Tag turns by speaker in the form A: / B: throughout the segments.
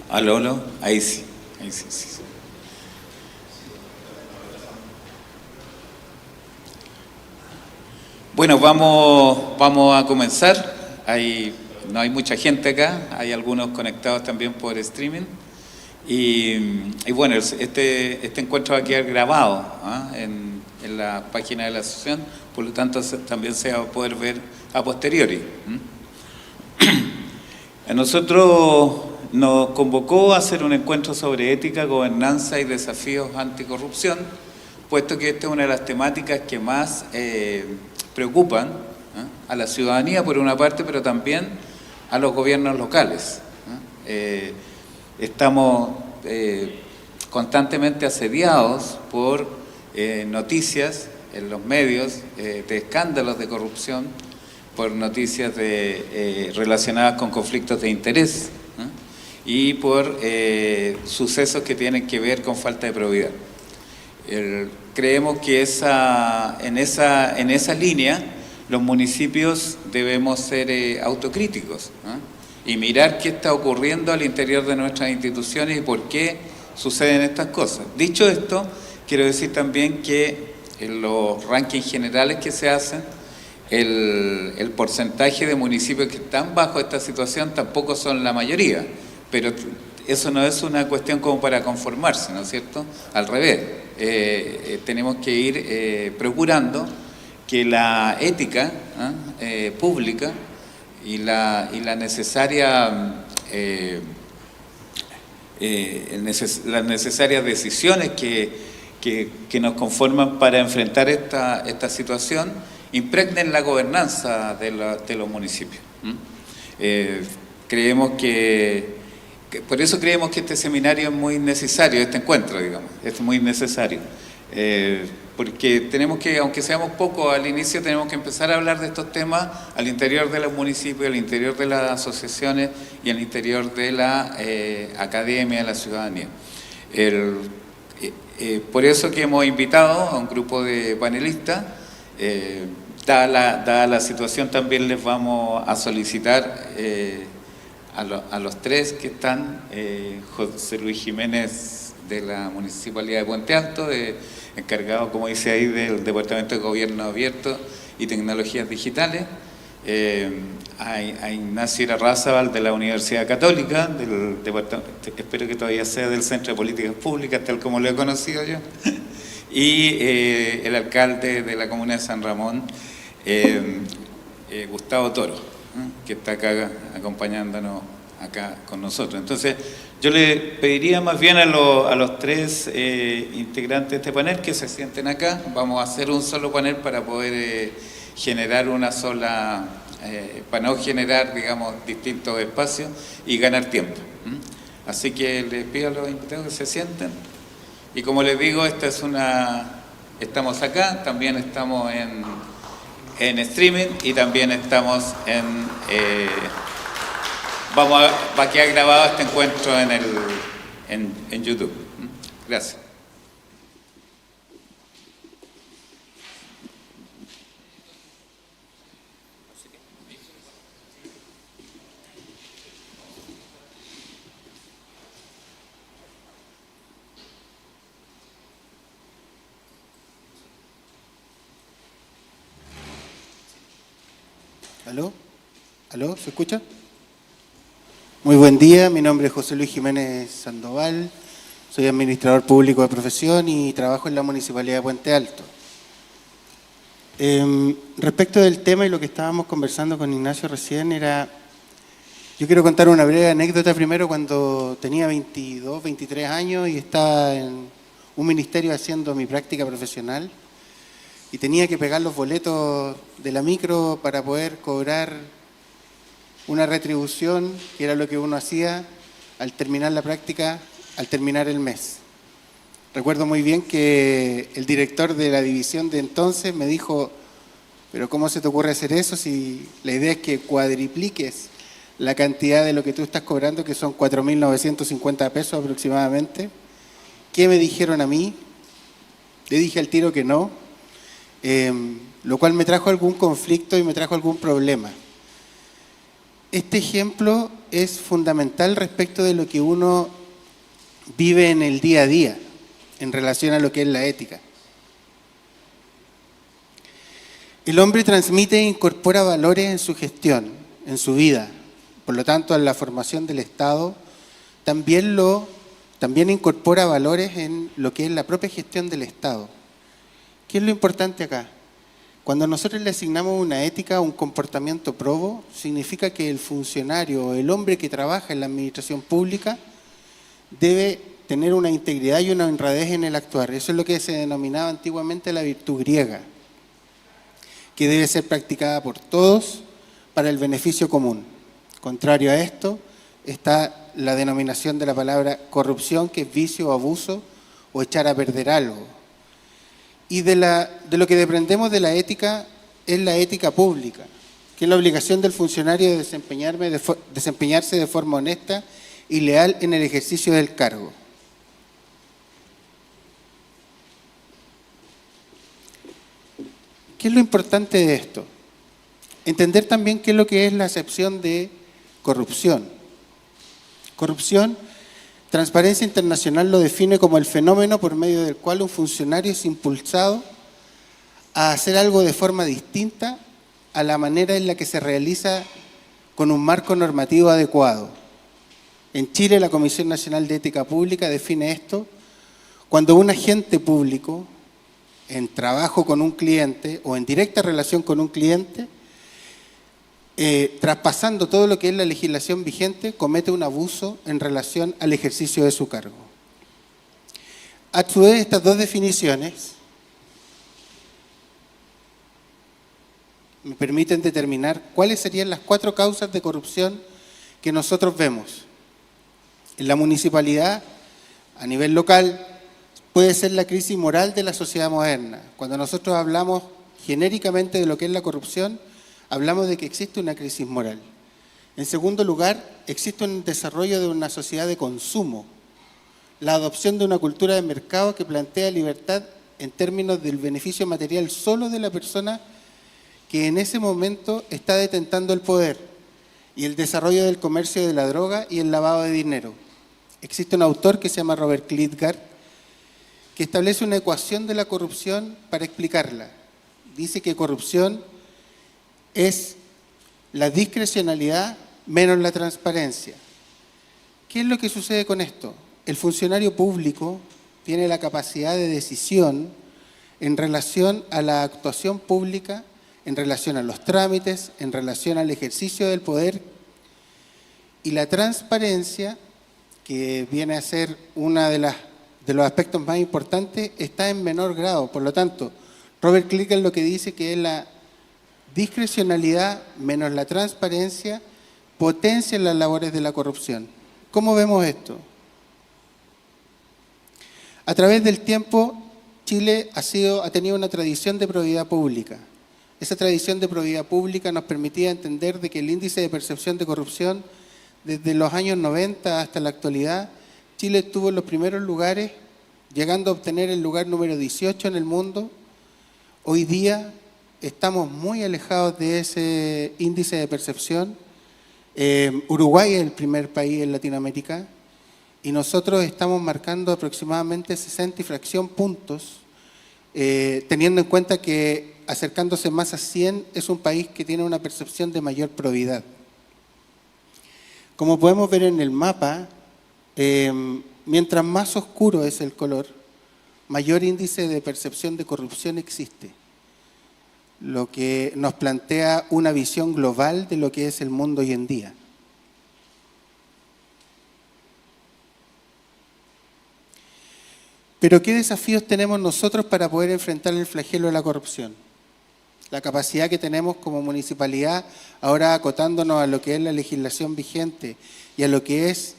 A: Aló, aló, ahí sí, ahí sí, sí, sí. Bueno, vamos a comenzar. No hay mucha gente acá, hay algunos conectados también por streaming. Y bueno, este encuentro va a quedar grabado, ¿ah? En la página de la asociación, por lo tanto también se va a poder ver a posteriori. A nosotros nos convocó a hacer un encuentro sobre ética, gobernanza y desafíos anticorrupción, puesto que esta es una de las temáticas que más preocupan, ¿eh?, a la ciudadanía por una parte, pero también a los gobiernos locales. Estamos constantemente asediados por noticias en los medios de escándalos de corrupción, por noticias relacionadas con conflictos de interés, ¿eh?, y por sucesos que tienen que ver con falta de probidad. Creemos que en esa línea los municipios debemos ser autocríticos, ¿eh?, y mirar qué está ocurriendo al interior de nuestras instituciones y por qué suceden estas cosas. Dicho esto, quiero decir también que en los rankings generales que se hacen, el porcentaje de municipios que están bajo esta situación tampoco son la mayoría, pero eso no es una cuestión como para conformarse, ¿no es cierto? Al revés, tenemos que ir procurando que la ética pública y las necesarias decisiones que nos conforman para enfrentar esta situación impregnen la gobernanza de los municipios. Por eso creemos que este seminario es muy necesario, este encuentro, digamos, es muy necesario. Porque tenemos que, aunque seamos pocos al inicio, tenemos que empezar a hablar de estos temas al interior de los municipios, al interior de las asociaciones y al interior de la academia, de la ciudadanía. Por eso que hemos invitado a un grupo de panelistas. Dada la situación, también les vamos a solicitar a los tres que están, José Luis Jiménez de la Municipalidad de Puente Alto, encargado, como dice ahí, del Departamento de Gobierno Abierto y Tecnologías Digitales, a Ignacio Irarrázaval de la Universidad Católica, del departamento, espero que todavía sea del Centro de Políticas Públicas, tal como lo he conocido yo, y el alcalde de la comuna de San Ramón, Gustavo Toro, que está acá acompañándonos acá con nosotros. Entonces, yo le pediría más bien a los tres integrantes de este panel que se sienten acá. Vamos a hacer un solo panel para poder generar una sola, para no generar, digamos, distintos espacios y ganar tiempo. Así que les pido a los invitados que se sienten. Y como les digo, estamos acá, también estamos en streaming y también estamos va a quedar grabado este encuentro en YouTube. Gracias.
B: ¿Aló? ¿Aló? ¿Se escucha? Muy buen día, mi nombre es José Luis Jiménez Sandoval, soy administrador público de profesión y trabajo en la Municipalidad de Puente Alto. Respecto del tema y lo que estábamos conversando con Ignacio recién yo quiero contar una breve anécdota primero. Cuando tenía 22, 23 años y estaba en un ministerio haciendo mi práctica profesional y tenía que pegar los boletos de la micro para poder cobrar una retribución, que era lo que uno hacía al terminar la práctica, al terminar el mes. Recuerdo muy bien que el director de la división de entonces me dijo: pero ¿cómo se te ocurre hacer eso si la idea es que cuadripliques la cantidad de lo que tú estás cobrando, que son 4.950 pesos aproximadamente? ¿Qué me dijeron a mí? Le dije al tiro que no, lo cual me trajo algún conflicto y me trajo algún problema. Este ejemplo es fundamental respecto de lo que uno vive en el día a día, en relación a lo que es la ética. El hombre transmite e incorpora valores en su gestión, en su vida. Por lo tanto, en la formación del Estado también incorpora valores en lo que es la propia gestión del Estado. ¿Qué es lo importante acá? Cuando nosotros le asignamos una ética, un comportamiento probo, significa que el funcionario o el hombre que trabaja en la administración pública debe tener una integridad y una honradez en el actuar. Eso es lo que se denominaba antiguamente la virtud griega, que debe ser practicada por todos para el beneficio común. Contrario a esto está la denominación de la palabra corrupción, que es vicio o abuso o echar a perder algo. Y de lo que desprendemos de la ética es la ética pública, que es la obligación del funcionario de desempeñarse de forma honesta y leal en el ejercicio del cargo. ¿Qué es lo importante de esto? Entender también qué es lo que es la acepción de corrupción. Corrupción, Transparencia Internacional lo define como el fenómeno por medio del cual un funcionario es impulsado a hacer algo de forma distinta a la manera en la que se realiza con un marco normativo adecuado. En Chile, la Comisión Nacional de Ética Pública define esto cuando un agente público, en trabajo con un cliente o en directa relación con un cliente, traspasando todo lo que es la legislación vigente, comete un abuso en relación al ejercicio de su cargo. A su vez, estas dos definiciones me permiten determinar cuáles serían las 4 causas de corrupción que nosotros vemos. En la municipalidad, a nivel local, puede ser la crisis moral de la sociedad moderna. Cuando nosotros hablamos genéricamente de lo que es la corrupción, hablamos de que existe una crisis moral. En segundo lugar, existe un desarrollo de una sociedad de consumo, la adopción de una cultura de mercado que plantea libertad en términos del beneficio material solo de la persona que en ese momento está detentando el poder, y el desarrollo del comercio de la droga y el lavado de dinero. Existe un autor que se llama Robert Klitgard, que establece una ecuación de la corrupción para explicarla. Dice que corrupción es la discrecionalidad menos la transparencia. ¿Qué es lo que sucede con esto? El funcionario público tiene la capacidad de decisión en relación a la actuación pública, en relación a los trámites, en relación al ejercicio del poder, y la transparencia, que viene a ser uno de los aspectos más importantes, está en menor grado. Por lo tanto, Robert Klitgard lo que dice que es la discrecionalidad menos la transparencia potencian las labores de la corrupción. ¿Cómo vemos esto? A través del tiempo, Chile ha tenido una tradición de probidad pública. Esa tradición de probidad pública nos permitía entender de que el índice de percepción de corrupción, desde los años 90 hasta la actualidad, Chile estuvo en los primeros lugares, llegando a obtener el lugar número 18 en el mundo. Hoy día estamos muy alejados de ese índice de percepción. Uruguay es el primer país en Latinoamérica y nosotros estamos marcando aproximadamente 60 y fracción puntos, teniendo en cuenta que acercándose más a 100 es un país que tiene una percepción de mayor probidad. Como podemos ver en el mapa, mientras más oscuro es el color, mayor índice de percepción de corrupción existe, lo que nos plantea una visión global de lo que es el mundo hoy en día. Pero ¿qué desafíos tenemos nosotros para poder enfrentar el flagelo de la corrupción? La capacidad que tenemos como municipalidad, ahora acotándonos a lo que es la legislación vigente y a lo que es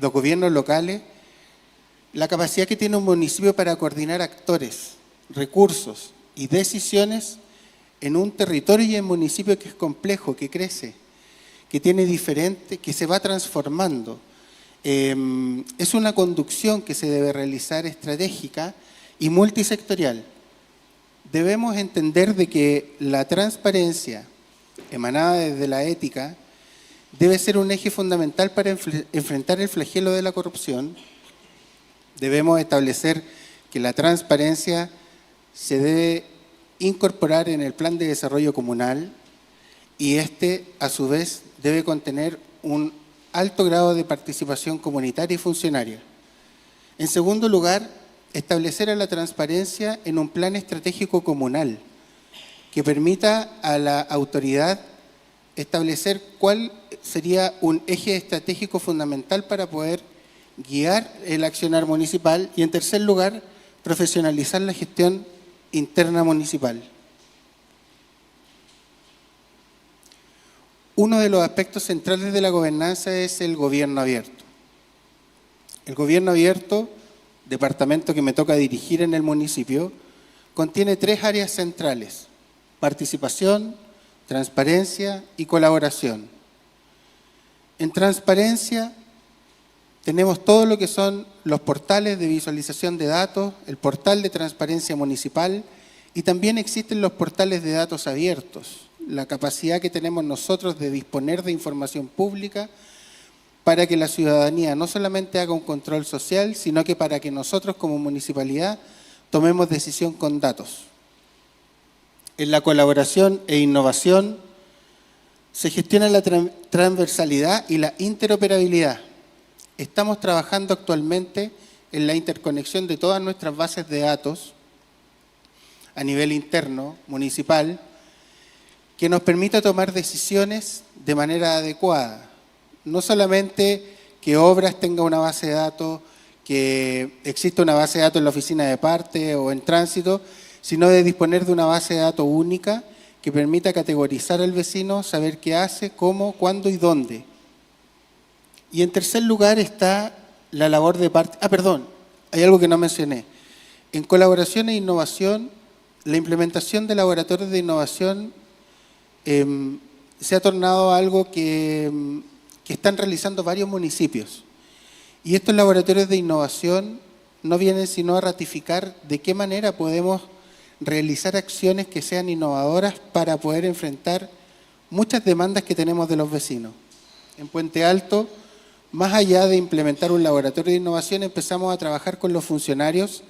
B: los gobiernos locales, la capacidad que tiene un municipio para coordinar actores, recursos y decisiones en un territorio y en un municipio que es complejo, que crece, que tiene diferente, que se va transformando. Es una conducción que se debe realizar estratégica y multisectorial. Debemos entender de que la transparencia emanada desde la ética debe ser un eje fundamental para enfrentar el flagelo de la corrupción. Debemos establecer que la transparencia se debe incorporar en el plan de desarrollo comunal y este, a su vez, debe contener un alto grado de participación comunitaria y funcionaria. En segundo lugar, establecer a la transparencia en un plan estratégico comunal que permita a la autoridad establecer cuál sería un eje estratégico fundamental para poder guiar el accionar municipal y, en tercer lugar, profesionalizar la gestión interna municipal. Uno de los aspectos centrales de la gobernanza es el gobierno abierto. El gobierno abierto, departamento que me toca dirigir en el municipio, contiene 3 áreas centrales: participación, transparencia y colaboración. En transparencia tenemos todo lo que son los portales de visualización de datos, el portal de transparencia municipal, y también existen los portales de datos abiertos, la capacidad que tenemos nosotros de disponer de información pública para que la ciudadanía no solamente haga un control social, sino que para que nosotros como municipalidad tomemos decisión con datos. En la colaboración e innovación se gestiona la transversalidad y la interoperabilidad. Estamos trabajando actualmente en la interconexión de todas nuestras bases de datos a nivel interno, municipal, que nos permita tomar decisiones de manera adecuada. No solamente que Obras tenga una base de datos, que exista una base de datos en la oficina de parte o en tránsito, sino de disponer de una base de datos única que permita categorizar al vecino, saber qué hace, cómo, cuándo y dónde. Y en tercer lugar está la labor de parte... hay algo que no mencioné. En colaboración e innovación, la implementación de laboratorios de innovación se ha tornado algo que están realizando varios municipios. Y estos laboratorios de innovación no vienen sino a ratificar de qué manera podemos realizar acciones que sean innovadoras para poder enfrentar muchas demandas que tenemos de los vecinos. En Puente Alto, más allá de implementar un laboratorio de innovación, empezamos a trabajar con los funcionarios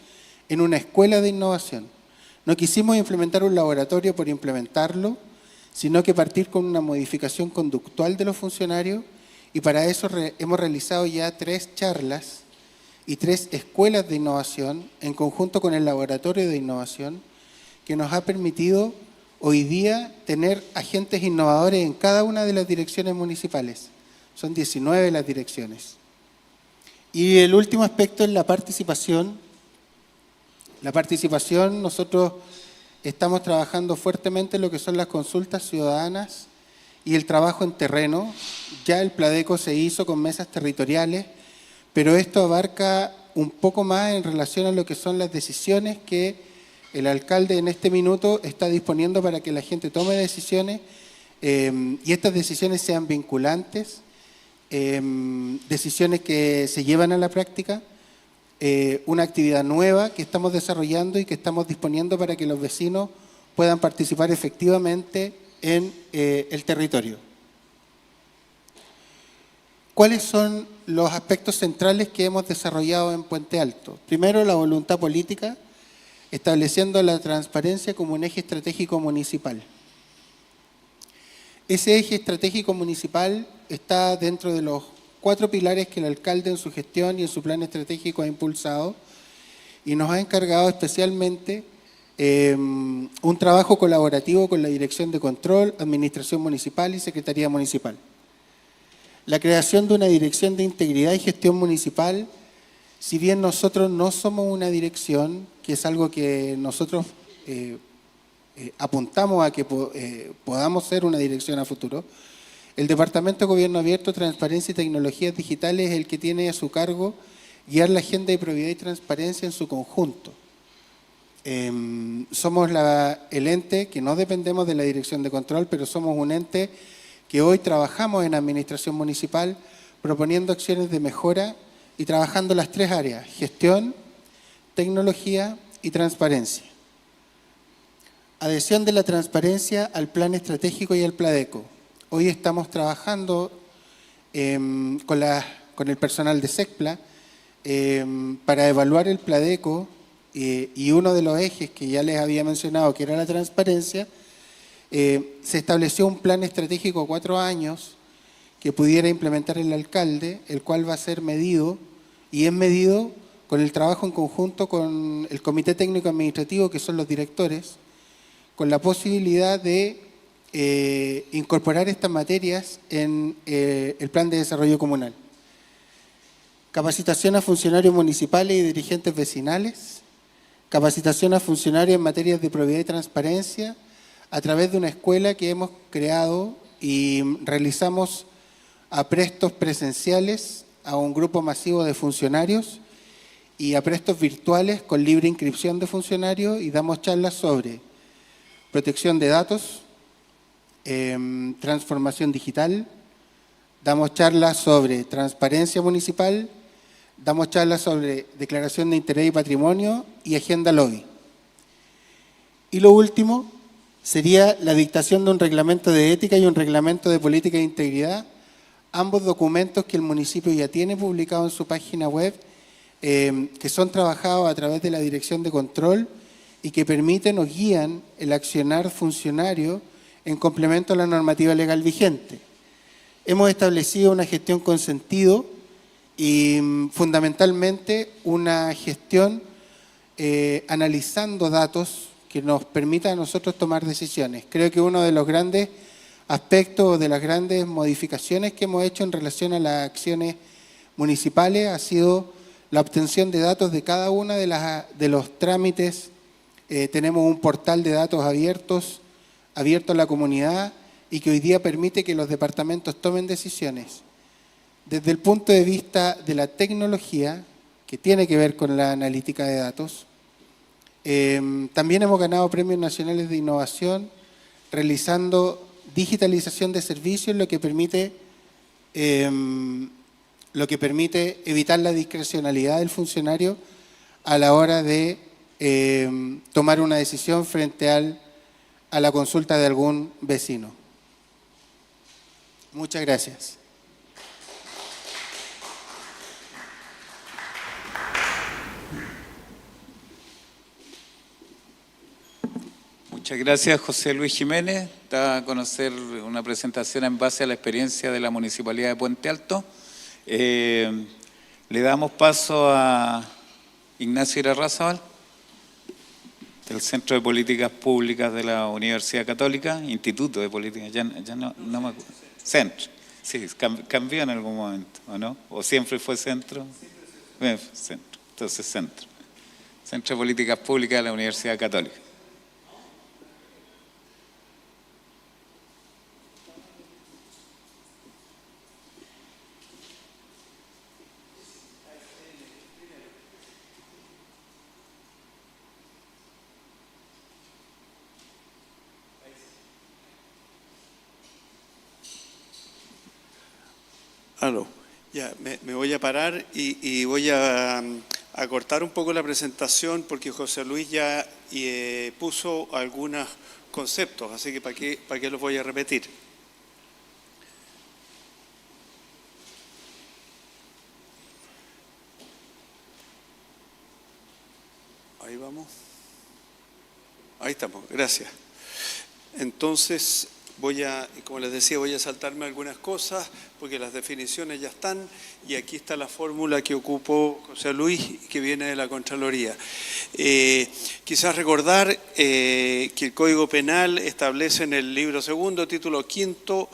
B: en una escuela de innovación. No quisimos implementar un laboratorio por implementarlo, sino que partir con una modificación conductual de los funcionarios, y para eso hemos realizado ya 3 charlas y 3 escuelas de innovación en conjunto con el laboratorio de innovación, que nos ha permitido hoy día tener agentes innovadores en cada una de las direcciones municipales. Son 19 las direcciones. Y el último aspecto es la participación. La participación, nosotros estamos trabajando fuertemente en lo que son las consultas ciudadanas y el trabajo en terreno. Ya el Pladeco se hizo con mesas territoriales, pero esto abarca un poco más en relación a lo que son las decisiones que el alcalde en este minuto está disponiendo para que la gente tome decisiones y estas decisiones sean vinculantes, decisiones que se llevan a la práctica, una actividad nueva que estamos desarrollando y que estamos disponiendo para que los vecinos puedan participar efectivamente en el territorio. ¿Cuáles son los aspectos centrales que hemos desarrollado en Puente Alto? Primero, la voluntad política, estableciendo la transparencia como un eje estratégico municipal. Ese eje estratégico municipal está dentro de los 4 pilares que el alcalde en su gestión y en su plan estratégico ha impulsado, y nos ha encargado especialmente un trabajo colaborativo con la Dirección de Control, Administración Municipal y Secretaría Municipal. La creación de una Dirección de Integridad y Gestión Municipal, si bien nosotros no somos una dirección, que es algo que nosotros apuntamos a que podamos ser una dirección a futuro, el Departamento de Gobierno Abierto, Transparencia y Tecnologías Digitales es el que tiene a su cargo guiar la agenda de probidad y transparencia en su conjunto. Somos el ente que no dependemos de la Dirección de Control, pero somos un ente que hoy trabajamos en Administración Municipal proponiendo acciones de mejora y trabajando las 3 áreas: gestión, tecnología y transparencia. Adhesión de la transparencia al plan estratégico y al Pladeco. Hoy estamos trabajando con el personal de SECPLA para evaluar el Pladeco y uno de los ejes que ya les había mencionado, que era la transparencia, se estableció un plan estratégico a 4 años que pudiera implementar el alcalde, el cual va a ser medido y es medido con el trabajo en conjunto con el Comité Técnico Administrativo, que son los directores, con la posibilidad de incorporar estas materias en el Plan de Desarrollo Comunal. Capacitación a funcionarios municipales y dirigentes vecinales, capacitación a funcionarios en materias de probidad y transparencia, a través de una escuela que hemos creado y realizamos aprestos presenciales a un grupo masivo de funcionarios y aprestos virtuales con libre inscripción de funcionarios, y damos charlas sobre protección de datos, transformación digital, damos charlas sobre transparencia municipal, damos charlas sobre declaración de interés y patrimonio y agenda lobby. Y lo último sería la dictación de un reglamento de ética y un reglamento de política de integridad, ambos documentos que el municipio ya tiene publicados en su página web, que son trabajados a través de la Dirección de Control y que permiten o guían el accionar funcionario en complemento a la normativa legal vigente. Hemos establecido una gestión con sentido y fundamentalmente una gestión analizando datos que nos permita a nosotros tomar decisiones. Creo que uno de los grandes aspectos, de las grandes modificaciones que hemos hecho en relación a las acciones municipales ha sido la obtención de datos de cada una de los trámites. Tenemos un portal de datos abierto a la comunidad y que hoy día permite que los departamentos tomen decisiones desde el punto de vista de la tecnología, que tiene que ver con la analítica de datos. También hemos ganado premios nacionales de innovación realizando digitalización de servicios, lo que permite evitar la discrecionalidad del funcionario a la hora de tomar una decisión frente a la consulta de algún vecino. Muchas gracias.
A: Muchas gracias, José Luis Jiménez. Da a conocer una presentación en base a la experiencia de la Municipalidad de Puente Alto. Le damos paso a Ignacio Irarrázaval, del Centro de Políticas Públicas de la Universidad Católica, Instituto de Políticas, ya no me acuerdo. Centro, sí, cambió en algún momento, ¿o no? ¿O siempre fue centro? Centro, entonces Centro. Centro de Políticas Públicas de la Universidad Católica.
C: Ya, me voy a parar y voy a cortar un poco la presentación porque José Luis ya puso algunos conceptos, así que ¿para qué los voy a repetir? Ahí vamos. Ahí estamos, gracias. Entonces, como les decía, voy a saltarme algunas cosas porque las definiciones ya están y aquí está la fórmula que ocupó José Luis, que viene de la Contraloría. Quizás recordar que el Código Penal establece en el libro segundo, título quinto,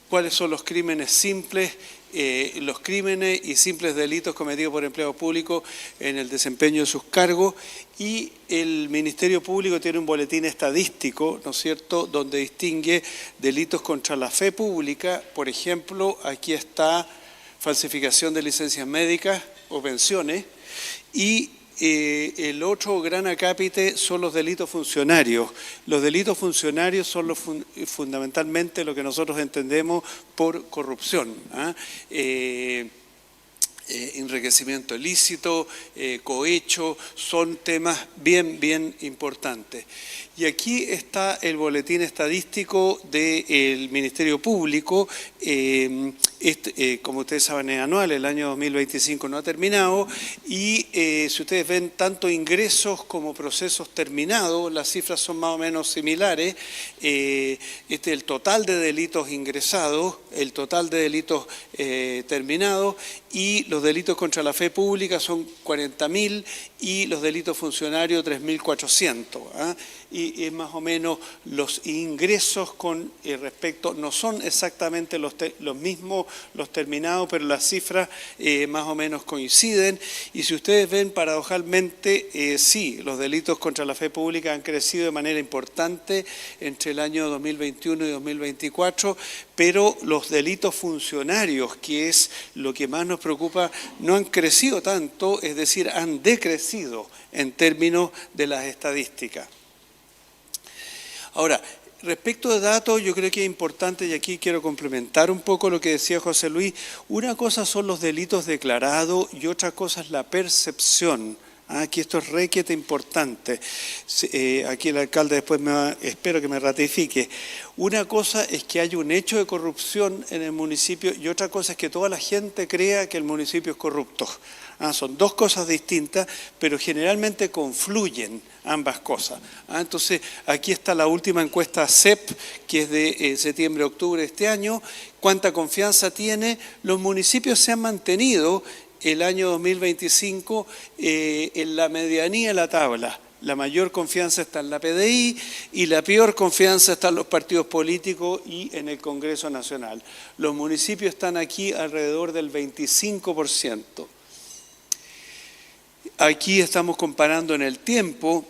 C: cuáles son los crímenes simples, los crímenes y simples delitos cometidos por empleados públicos en el desempeño de sus cargos, y el Ministerio Público tiene un boletín estadístico, ¿no es cierto?, donde distingue delitos contra la fe pública. Por ejemplo, aquí está falsificación de licencias médicas o pensiones, y el otro gran acápite son los delitos funcionarios. Los delitos funcionarios son fundamentalmente lo que nosotros entendemos por corrupción, enriquecimiento ilícito, cohecho, son temas bien importantes. Y aquí está el boletín estadístico del Ministerio Público. como ustedes saben, es anual, el año 2025 no ha terminado, y si ustedes ven tanto ingresos como procesos terminados, las cifras son más o menos similares. Este es el total de delitos ingresados, el total de delitos terminados, y los delitos contra la fe pública son 40.000 y los delitos funcionarios 3.400. ¿Ah? Y es más o menos los ingresos con respecto, no son exactamente los mismos los terminados, pero las cifras más o menos coinciden. Y si ustedes ven, paradojalmente, sí, los delitos contra la fe pública han crecido de manera importante entre el año 2021 y 2024, pero los delitos funcionarios, que es lo que más nos preocupa, no han crecido tanto, es decir, han decrecido en términos de las estadísticas. Ahora, respecto de datos, yo creo que es importante, y aquí quiero complementar un poco lo que decía José Luis, una cosa son los delitos declarados y otra cosa es la percepción. Aquí esto es requete importante. Aquí el alcalde después espero que me ratifique. Una cosa es que haya un hecho de corrupción en el municipio y otra cosa es que toda la gente crea que el municipio es corrupto. Son dos cosas distintas, pero generalmente confluyen ambas cosas. Entonces, aquí está la última encuesta CEP, que es de septiembre-octubre de este año. ¿Cuánta confianza tiene? Los municipios se han mantenido el año 2025 en la medianía de la tabla. La mayor confianza está en la PDI y la peor confianza está en los partidos políticos y en el Congreso Nacional. Los municipios están aquí alrededor del 25%. Aquí estamos comparando en el tiempo,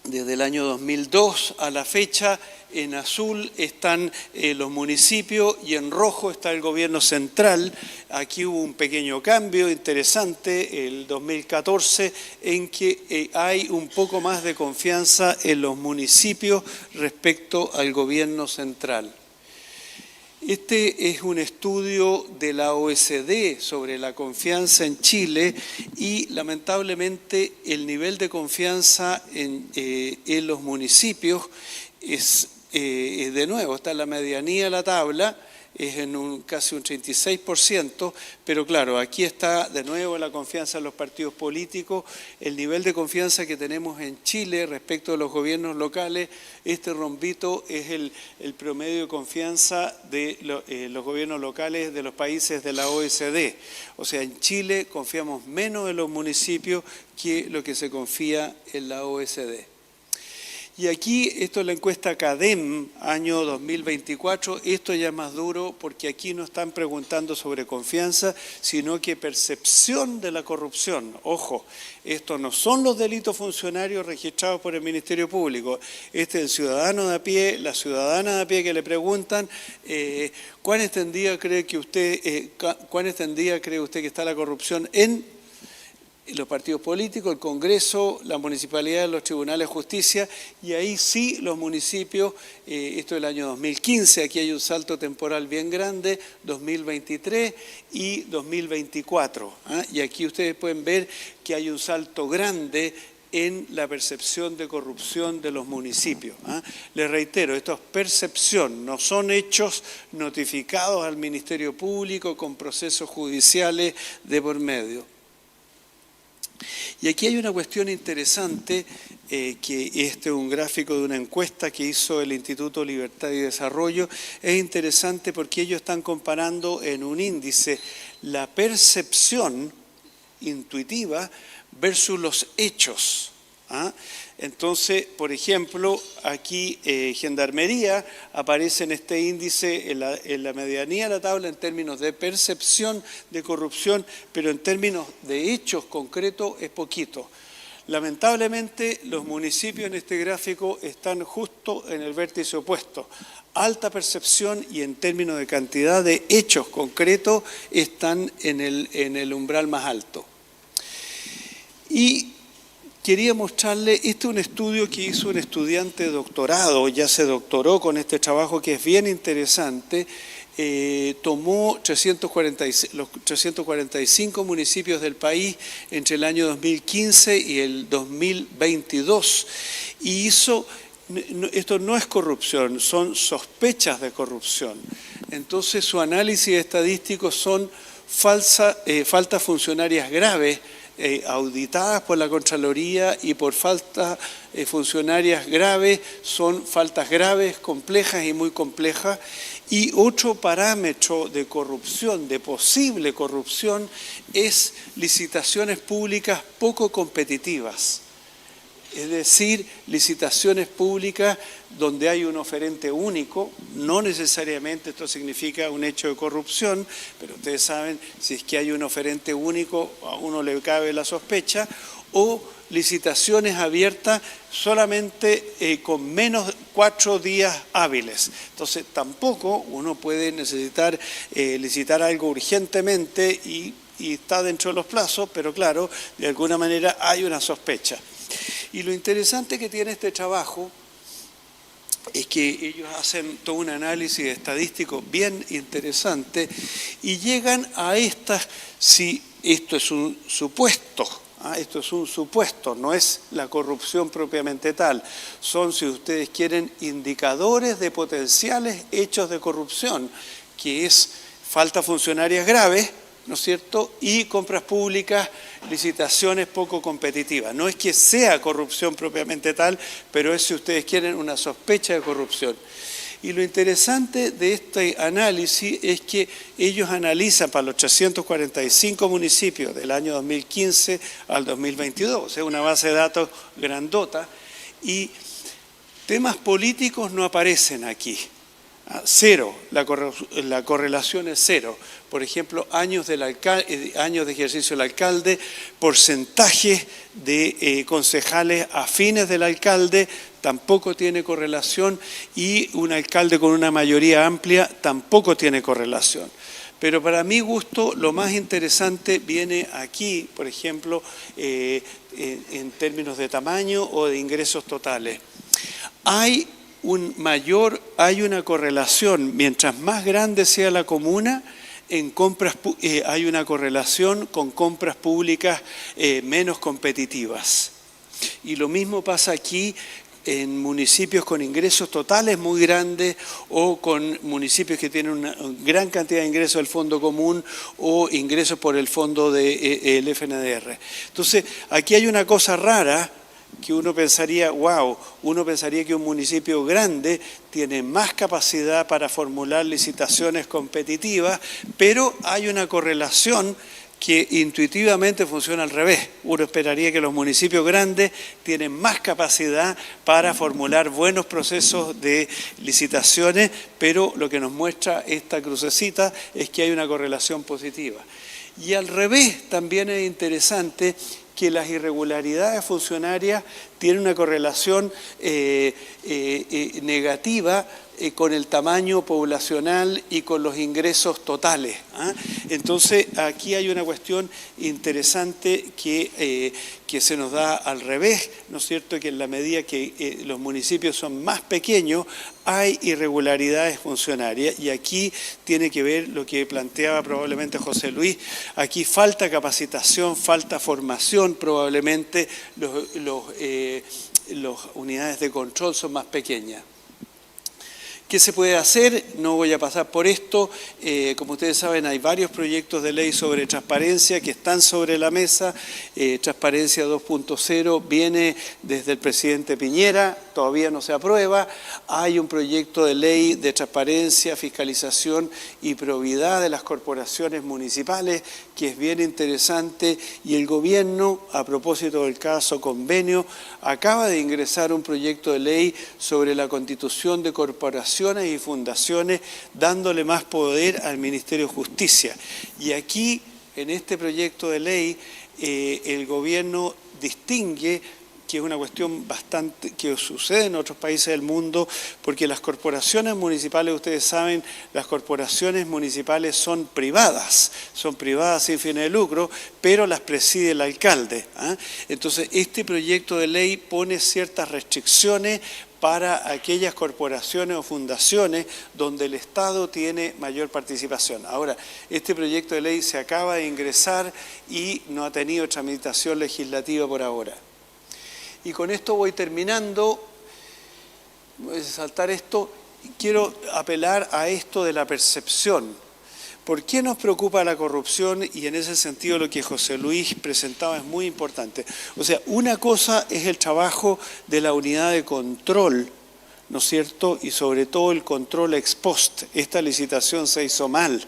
C: desde el año 2002 a la fecha. En azul están los municipios y en rojo está el gobierno central. Aquí hubo un pequeño cambio interesante, el 2014, en que hay un poco más de confianza en los municipios respecto al gobierno central. Este es un estudio de la OECD sobre la confianza en Chile y lamentablemente el nivel de confianza en los municipios es de nuevo, está en la medianía de la tabla, es en casi un 36%, pero claro, aquí está de nuevo la confianza en los partidos políticos, el nivel de confianza que tenemos en Chile respecto de los gobiernos locales. Este rombito es el promedio de confianza de los gobiernos locales de los países de la OECD. O sea, en Chile confiamos menos en los municipios que lo que se confía en la OECD. Y aquí, esto es la encuesta CADEM, año 2024, esto ya es más duro porque aquí no están preguntando sobre confianza, sino que percepción de la corrupción. Ojo, estos no son los delitos funcionarios registrados por el Ministerio Público, este es el ciudadano de a pie, la ciudadana de a pie que le preguntan ¿cuán extendida cree usted que está la corrupción en los partidos políticos, el Congreso, la municipalidad, los tribunales de justicia? Y ahí sí los municipios, esto es el año 2015, aquí hay un salto temporal bien grande, 2023 y 2024. Y aquí ustedes pueden ver que hay un salto grande en la percepción de corrupción de los municipios. Les reitero, esto es percepción, no son hechos notificados al Ministerio Público con procesos judiciales de por medio. Y aquí hay una cuestión interesante, que este es un gráfico de una encuesta que hizo el Instituto Libertad y Desarrollo. Es interesante porque ellos están comparando en un índice la percepción intuitiva versus los hechos. Entonces, por ejemplo, aquí Gendarmería aparece en este índice en la medianía de la tabla en términos de percepción de corrupción, pero en términos de hechos concretos es poquito. Lamentablemente, los municipios en este gráfico están justo en el vértice opuesto. Alta percepción y en términos de cantidad de hechos concretos están en el umbral más alto. Y quería mostrarle, este es un estudio que hizo un estudiante de doctorado, ya se doctoró con este trabajo que es bien interesante. Tomó los 345 municipios del país entre el año 2015 y el 2022 y hizo, esto no es corrupción, son sospechas de corrupción. Entonces su análisis estadístico son faltas funcionarias graves auditadas por la Contraloría, y por faltas funcionarias graves son faltas graves, complejas y muy complejas. Y otro parámetro de corrupción, de posible corrupción, es licitaciones públicas poco competitivas. Es decir, licitaciones públicas donde hay un oferente único. No necesariamente esto significa un hecho de corrupción, pero ustedes saben, si es que hay un oferente único, a uno le cabe la sospecha, o licitaciones abiertas solamente con menos 4 días hábiles. Entonces, tampoco uno puede necesitar licitar algo urgentemente y está dentro de los plazos, pero claro, de alguna manera hay una sospecha. Y lo interesante que tiene este trabajo es que ellos hacen todo un análisis estadístico bien interesante y llegan a estas, si esto es un supuesto, esto es un supuesto, no es la corrupción propiamente tal, son, si ustedes quieren, indicadores de potenciales hechos de corrupción, que es faltas funcionarias graves, ¿no es cierto?, y compras públicas, licitaciones poco competitivas. No es que sea corrupción propiamente tal, pero es, si ustedes quieren, una sospecha de corrupción. Y lo interesante de este análisis es que ellos analizan para los 345 municipios del año 2015 al 2022, o sea, una base de datos grandota, y temas políticos no aparecen aquí. Cero, la correlación es cero. Por ejemplo, años de ejercicio del alcalde, porcentajes de concejales afines del alcalde, tampoco tiene correlación, y un alcalde con una mayoría amplia tampoco tiene correlación. Pero para mi gusto, lo más interesante viene aquí, por ejemplo, en términos de tamaño o de ingresos totales. Hay una correlación, mientras más grande sea la comuna, hay una correlación con compras públicas menos competitivas. Y lo mismo pasa aquí en municipios con ingresos totales muy grandes, o con municipios que tienen una gran cantidad de ingresos del Fondo Común o ingresos por el fondo del FNDR. Entonces, aquí hay una cosa rara, que uno pensaría, uno pensaría que un municipio grande tiene más capacidad para formular licitaciones competitivas, pero hay una correlación que intuitivamente funciona al revés. Uno esperaría que los municipios grandes tienen más capacidad para formular buenos procesos de licitaciones, pero lo que nos muestra esta crucecita es que hay una correlación positiva. Y al revés también es interesante que las irregularidades funcionarias tienen una correlación negativa con el tamaño poblacional y con los ingresos totales. Entonces, aquí hay una cuestión interesante que se nos da al revés, ¿no es cierto?, que en la medida que los municipios son más pequeños, hay irregularidades funcionarias, y aquí tiene que ver lo que planteaba probablemente José Luis. Aquí falta capacitación, falta formación, probablemente las unidades de control son más pequeñas. ¿Qué se puede hacer? No voy a pasar por esto. Como ustedes saben, hay varios proyectos de ley sobre transparencia que están sobre la mesa. Transparencia 2.0 viene desde el presidente Piñera, todavía no se aprueba. Hay un proyecto de ley de transparencia, fiscalización y probidad de las corporaciones municipales que es bien interesante, y el gobierno, a propósito del caso Convenio, acaba de ingresar un proyecto de ley sobre la constitución de corporaciones y fundaciones, dándole más poder al Ministerio de Justicia. Y aquí, en este proyecto de ley, el gobierno distingue, que es una cuestión bastante que sucede en otros países del mundo, porque las corporaciones municipales, ustedes saben, las corporaciones municipales son privadas sin fines de lucro, pero las preside el alcalde. Entonces, este proyecto de ley pone ciertas restricciones para aquellas corporaciones o fundaciones donde el Estado tiene mayor participación. Ahora, este proyecto de ley se acaba de ingresar y no ha tenido tramitación legislativa por ahora. Y con esto voy terminando, voy a saltar esto, quiero apelar a esto de la percepción. ¿Por qué nos preocupa la corrupción? Y en ese sentido lo que José Luis presentaba es muy importante. O sea, una cosa es el trabajo de la unidad de control, ¿no es cierto? Y sobre todo el control ex post. Esta licitación se hizo mal.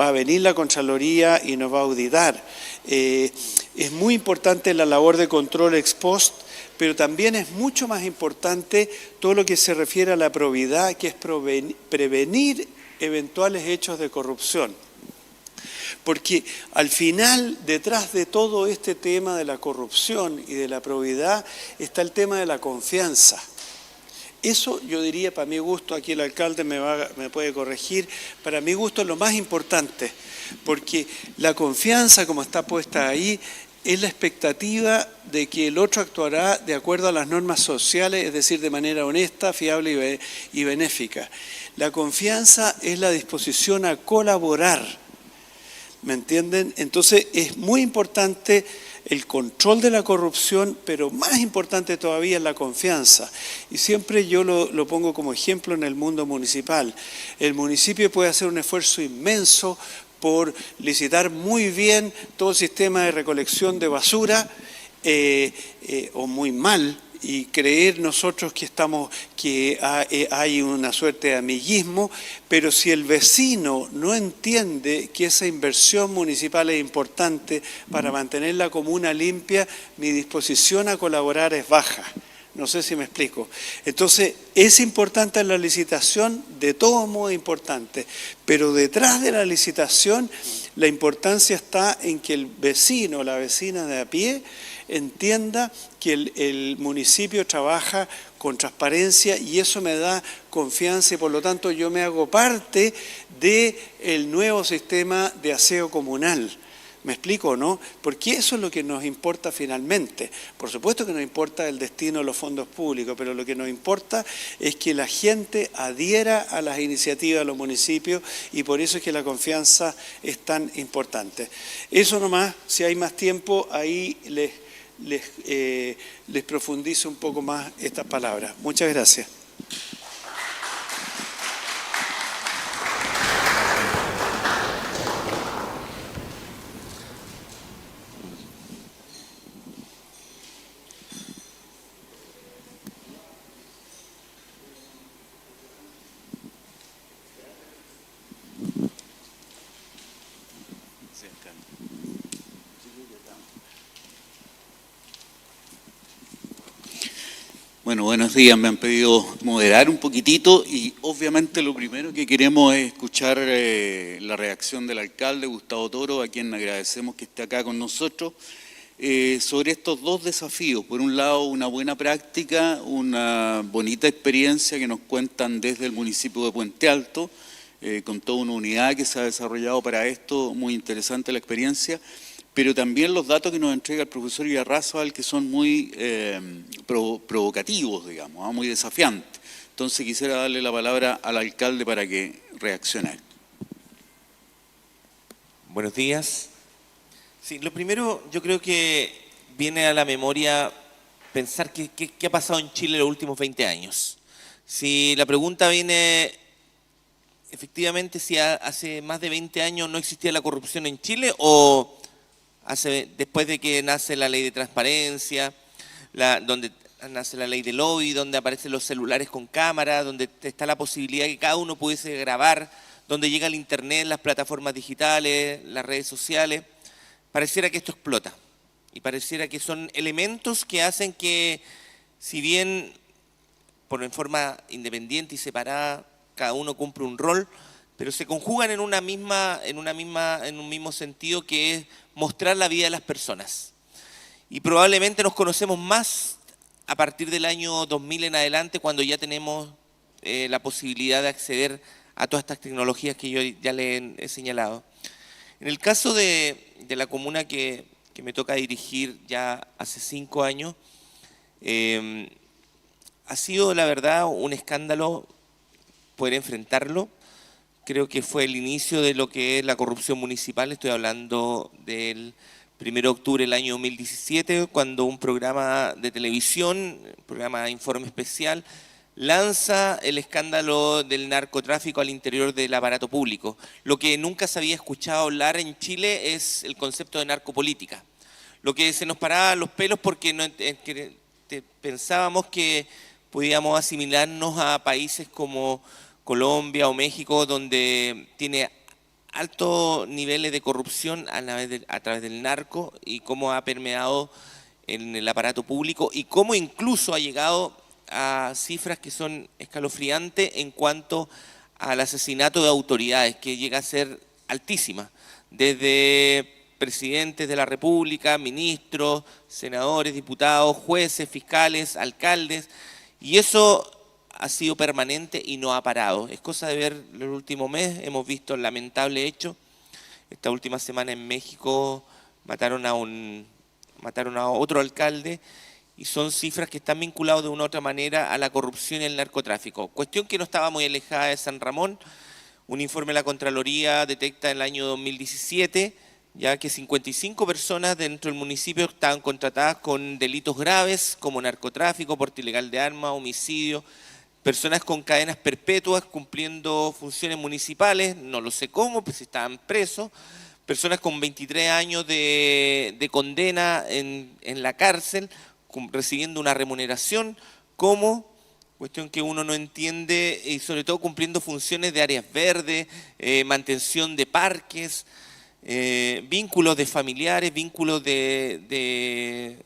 C: Va a venir la Contraloría y nos va a auditar. Es muy importante la labor de control ex post, pero también es mucho más importante todo lo que se refiere a la probidad, que es prevenir eventuales hechos de corrupción. Porque al final, detrás de todo este tema de la corrupción y de la probidad, está el tema de la confianza. Eso yo diría, para mi gusto, aquí el alcalde me puede corregir, para mi gusto es lo más importante, porque la confianza, como está puesta ahí, es la expectativa de que el otro actuará de acuerdo a las normas sociales, es decir, de manera honesta, fiable y benéfica. La confianza es la disposición a colaborar, ¿me entienden? Entonces es muy importante el control de la corrupción, pero más importante todavía es la confianza. Y siempre yo lo pongo como ejemplo en el mundo municipal. El municipio puede hacer un esfuerzo inmenso por licitar muy bien todo el sistema de recolección de basura, o muy mal, y creer nosotros que hay una suerte de amiguismo, pero si el vecino no entiende que esa inversión municipal es importante para mantener la comuna limpia, mi disposición a colaborar es baja. No sé si me explico. Entonces, es importante la licitación, de todos modos importante, pero detrás de la licitación la importancia está en que el vecino o la vecina de a pie entienda que el municipio trabaja con transparencia y eso me da confianza y por lo tanto yo me hago parte del nuevo sistema de aseo comunal. ¿Me explico o no? Porque eso es lo que nos importa finalmente. Por supuesto que nos importa el destino de los fondos públicos, pero lo que nos importa es que la gente adhiera a las iniciativas de los municipios y por eso es que la confianza es tan importante. Eso nomás, si hay más tiempo, ahí les profundizo un poco más estas palabras. Muchas gracias.
D: Bueno, buenos días. Me han pedido moderar un poquitito y obviamente lo primero que queremos es escuchar la reacción del alcalde Gustavo Toro, a quien agradecemos que esté acá con nosotros, sobre estos dos desafíos. Por un lado, una buena práctica, una bonita experiencia que nos cuentan desde el municipio de Puente Alto, con toda una unidad que se ha desarrollado para esto, muy interesante la experiencia, pero también los datos que nos entrega el profesor Irarrázaval, que son muy provocativos, digamos, muy desafiantes. Entonces quisiera darle la palabra al alcalde para que reaccione a esto.
E: Buenos días. Sí, lo primero yo creo que viene a la memoria pensar qué ha pasado en Chile los últimos 20 años. Si la pregunta viene, efectivamente, si hace más de 20 años no existía la corrupción en Chile o después de que nace la ley de transparencia, donde nace la ley de lobby, donde aparecen los celulares con cámara, donde está la posibilidad de que cada uno pudiese grabar, donde llega el internet, las plataformas digitales, las redes sociales, pareciera que esto explota. Y pareciera que son elementos que hacen que, si bien en forma independiente y separada, cada uno cumple un rol, pero se conjugan en un mismo sentido, que es mostrar la vida de las personas. Y probablemente nos conocemos más a partir del año 2000 en adelante, cuando ya tenemos la posibilidad de acceder a todas estas tecnologías que yo ya le he señalado. En el caso de la comuna que me toca dirigir ya hace 5 años, ha sido, la verdad, un escándalo poder enfrentarlo. Creo que fue el inicio de lo que es la corrupción municipal. Estoy hablando del 1 de octubre del año 2017, cuando un programa de televisión, un programa de informe especial, lanza el escándalo del narcotráfico al interior del aparato público. Lo que nunca se había escuchado hablar en Chile es el concepto de narcopolítica. Lo que se nos paraba los pelos porque pensábamos que podíamos asimilarnos a países como Colombia o México, donde tiene altos niveles de corrupción a través del narco y cómo ha permeado en el aparato público y cómo incluso ha llegado a cifras que son escalofriantes en cuanto al asesinato de autoridades, que llega a ser altísima, desde presidentes de la República, ministros, senadores, diputados, jueces, fiscales, alcaldes, y eso ha sido permanente y no ha parado. Es cosa de ver el último mes, hemos visto el lamentable hecho. Esta última semana en México mataron a otro alcalde, y son cifras que están vinculadas de una u otra manera a la corrupción y el narcotráfico. Cuestión que no estaba muy alejada de San Ramón. Un informe de la Contraloría detecta en el año 2017 ya que 55 personas dentro del municipio estaban contratadas con delitos graves como narcotráfico, porte ilegal de armas, homicidio, personas con cadenas perpetuas cumpliendo funciones municipales, no lo sé cómo, pues estaban presos, personas con 23 años de condena en la cárcel, recibiendo una remuneración, como cuestión que uno no entiende, y sobre todo cumpliendo funciones de áreas verdes, mantención de parques, vínculos de familiares, vínculos de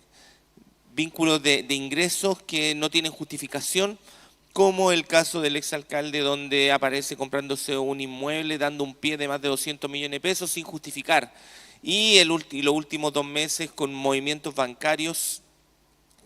E: ingresos que no tienen justificación, como el caso del exalcalde, donde aparece comprándose un inmueble, dando un pie de más de 200 millones de pesos sin justificar. Y los últimos 2 meses con movimientos bancarios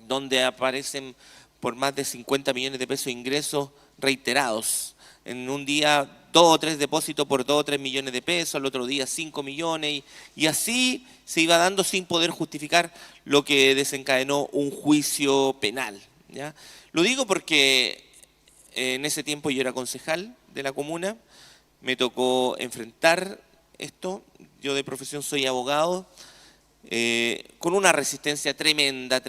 E: donde aparecen por más de 50 millones de pesos de ingresos reiterados. En un día 2 o 3 depósitos por 2 o 3 millones de pesos, al otro día 5 millones, y así se iba dando sin poder justificar, lo que desencadenó un juicio penal, ¿ya? Lo digo porque en ese tiempo yo era concejal de la comuna, me tocó enfrentar esto, yo de profesión soy abogado, con una resistencia tremenda,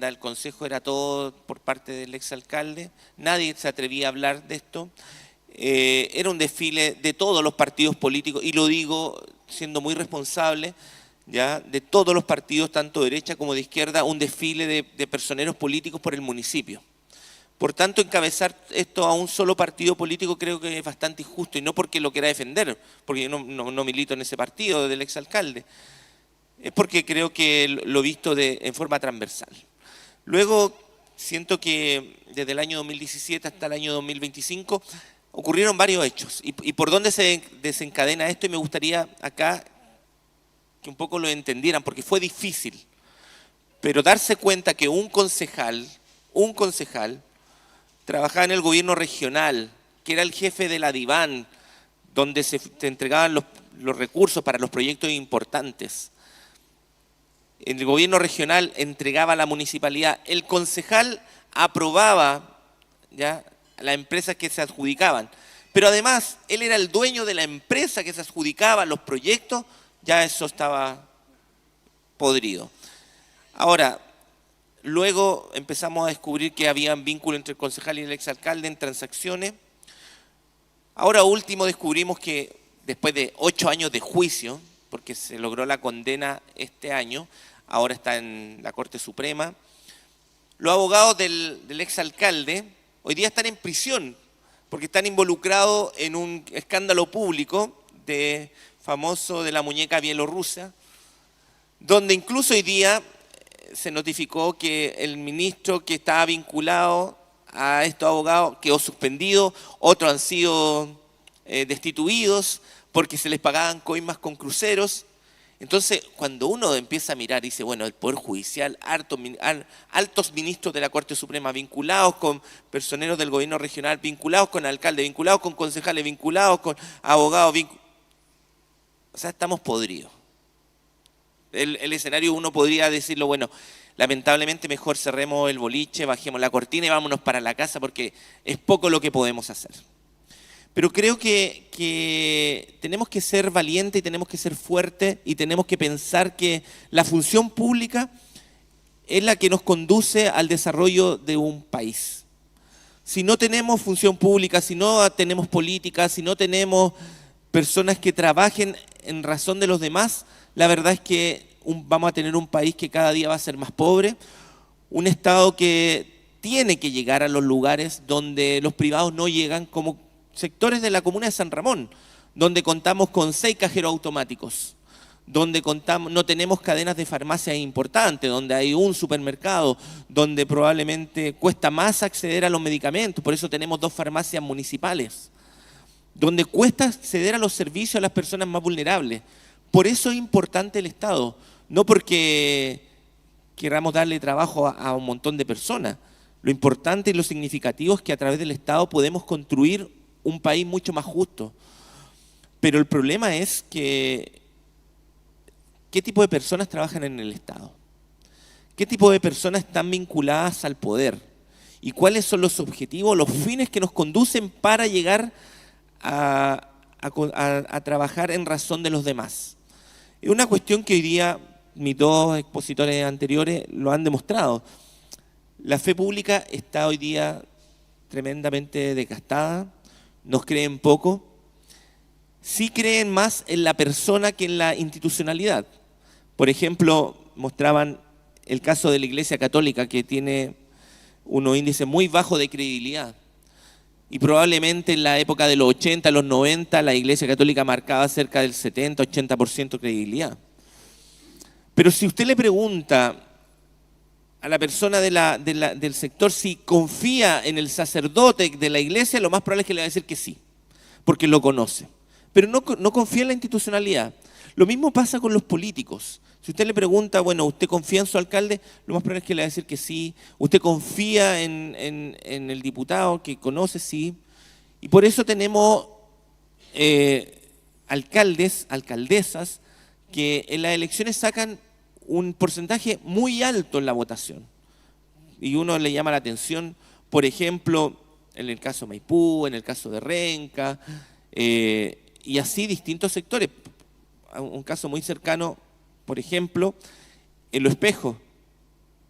E: el consejo era todo por parte del exalcalde, nadie se atrevía a hablar de esto, era un desfile de todos los partidos políticos, y lo digo siendo muy responsable, ¿ya? De todos los partidos, tanto de derecha como de izquierda, un desfile de personeros políticos por el municipio. Por tanto, encabezar esto a un solo partido político creo que es bastante injusto, y no porque lo quiera defender, porque yo no milito en ese partido del exalcalde, es porque creo que lo he visto en forma transversal. Luego, siento que desde el año 2017 hasta el año 2025 ocurrieron varios hechos. ¿Y por dónde se desencadena esto? Y me gustaría acá que un poco lo entendieran, porque fue difícil. Pero darse cuenta que un concejal trabajaba en el gobierno regional, que era el jefe de la DIVAN, donde se entregaban los recursos para los proyectos importantes. El gobierno regional entregaba a la municipalidad, el concejal aprobaba, ¿ya?, las empresas que se adjudicaban, pero además él era el dueño de la empresa que se adjudicaba los proyectos, ya eso estaba podrido. Ahora, luego empezamos a descubrir que había un vínculo entre el concejal y el exalcalde en transacciones. Ahora último descubrimos que después de 8 años de juicio, porque se logró la condena este año, ahora está en la Corte Suprema, los abogados del exalcalde hoy día están en prisión porque están involucrados en un escándalo público famoso de la muñeca bielorrusa, donde incluso hoy día se notificó que el ministro que estaba vinculado a estos abogados quedó suspendido, otros han sido destituidos porque se les pagaban coimas con cruceros. Entonces, cuando uno empieza a mirar y dice, bueno, el Poder Judicial, altos ministros de la Corte Suprema vinculados con personeros del gobierno regional, vinculados con alcaldes, vinculados con concejales, vinculados con abogados, o sea, estamos podridos. El escenario uno podría decirlo, bueno, lamentablemente mejor cerremos el boliche, bajemos la cortina y vámonos para la casa porque es poco lo que podemos hacer. Pero creo que tenemos que ser valientes y tenemos que ser fuertes y tenemos que pensar que la función pública es la que nos conduce al desarrollo de un país. Si no tenemos función pública, si no tenemos política, si no tenemos personas que trabajen en razón de los demás, la verdad es que vamos a tener un país que cada día va a ser más pobre, un Estado que tiene que llegar a los lugares donde los privados no llegan, como sectores de la comuna de San Ramón, donde contamos con 6 cajeros automáticos, donde no tenemos cadenas de farmacia importantes, donde hay un supermercado, donde probablemente cuesta más acceder a los medicamentos, por eso tenemos 2 farmacias municipales, donde cuesta acceder a los servicios a las personas más vulnerables. Por eso es importante el Estado, no porque queramos darle trabajo a un montón de personas. Lo importante y lo significativo es que a través del Estado podemos construir un país mucho más justo. Pero el problema es que ¿qué tipo de personas trabajan en el Estado? ¿Qué tipo de personas están vinculadas al poder? ¿Y cuáles son los objetivos, los fines que nos conducen para llegar a trabajar en razón de los demás? Es una cuestión que hoy día mis 2 expositores anteriores lo han demostrado. La fe pública está hoy día tremendamente desgastada, nos creen poco, sí creen más en la persona que en la institucionalidad. Por ejemplo, mostraban el caso de la Iglesia Católica, que tiene unos índices muy bajos de credibilidad. Y probablemente en la época de los 80, los 90, la Iglesia Católica marcaba cerca del 70-80% de credibilidad. Pero si usted le pregunta a la persona del sector si confía en el sacerdote de la iglesia, lo más probable es que le va a decir que sí, porque lo conoce. Pero no confía en la institucionalidad. Lo mismo pasa con los políticos. Si usted le pregunta, bueno, ¿usted confía en su alcalde? Lo más probable es que le va a decir que sí. ¿Usted confía en el diputado que conoce? Sí. Y por eso tenemos alcaldes, alcaldesas, que en las elecciones sacan un porcentaje muy alto en la votación. Y uno le llama la atención, por ejemplo, en el caso de Maipú, en el caso de Renca, y así distintos sectores. Un caso muy cercano, por ejemplo, en Lo Espejo,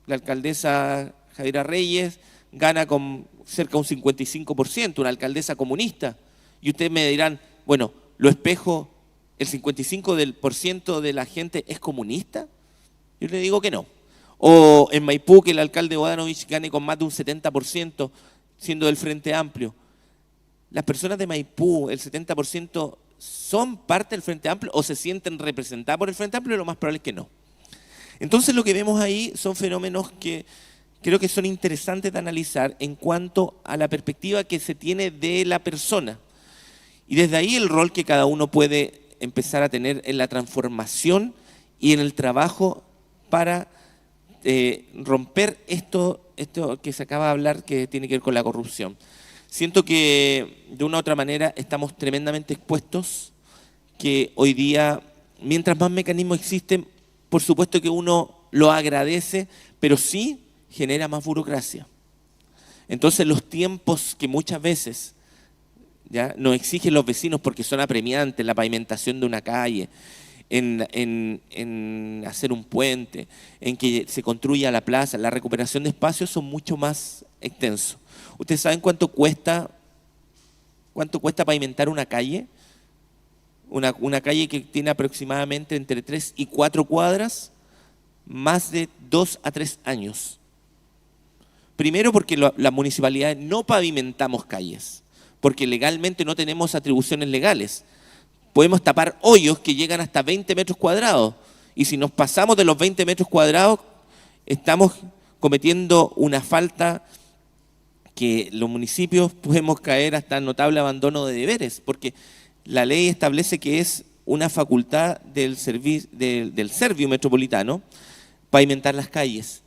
E: la alcaldesa Javiera Reyes gana con cerca de un 55%, una alcaldesa comunista. Y ustedes me dirán, bueno, Lo Espejo, el 55% de la gente es comunista. Yo le digo que no. O en Maipú, que el alcalde Bodanovich gane con más de un 70%, siendo del Frente Amplio. Las personas de Maipú, el 70%, ¿son parte del Frente Amplio o se sienten representadas por el Frente Amplio? Lo más probable es que no. Entonces lo que vemos ahí son fenómenos que creo que son interesantes de analizar en cuanto a la perspectiva que se tiene de la persona. Y desde ahí el rol que cada uno puede empezar a tener en la transformación y en el trabajo para romper esto que se acaba de hablar, que tiene que ver con la corrupción. Siento que de una u otra manera estamos tremendamente expuestos, que hoy día, mientras más mecanismos existen, por supuesto que uno lo agradece, pero sí genera más burocracia. Entonces los tiempos que muchas veces ya nos exigen los vecinos porque son apremiantes, la pavimentación de una calle, en hacer un puente, en que se construya la plaza, la recuperación de espacios son mucho más extensos. ¿Ustedes saben cuánto cuesta pavimentar una calle? Una calle que tiene aproximadamente entre 3 y 4 cuadras, más de 2 a 3 años. Primero porque las municipalidades no pavimentamos calles, porque legalmente no tenemos atribuciones legales. Podemos tapar hoyos que llegan hasta 20 metros cuadrados. Y si nos pasamos de los 20 metros cuadrados, estamos cometiendo una falta que los municipios podemos caer hasta notable abandono de deberes, porque la ley establece que es una facultad del Servio Metropolitano pavimentar las calles.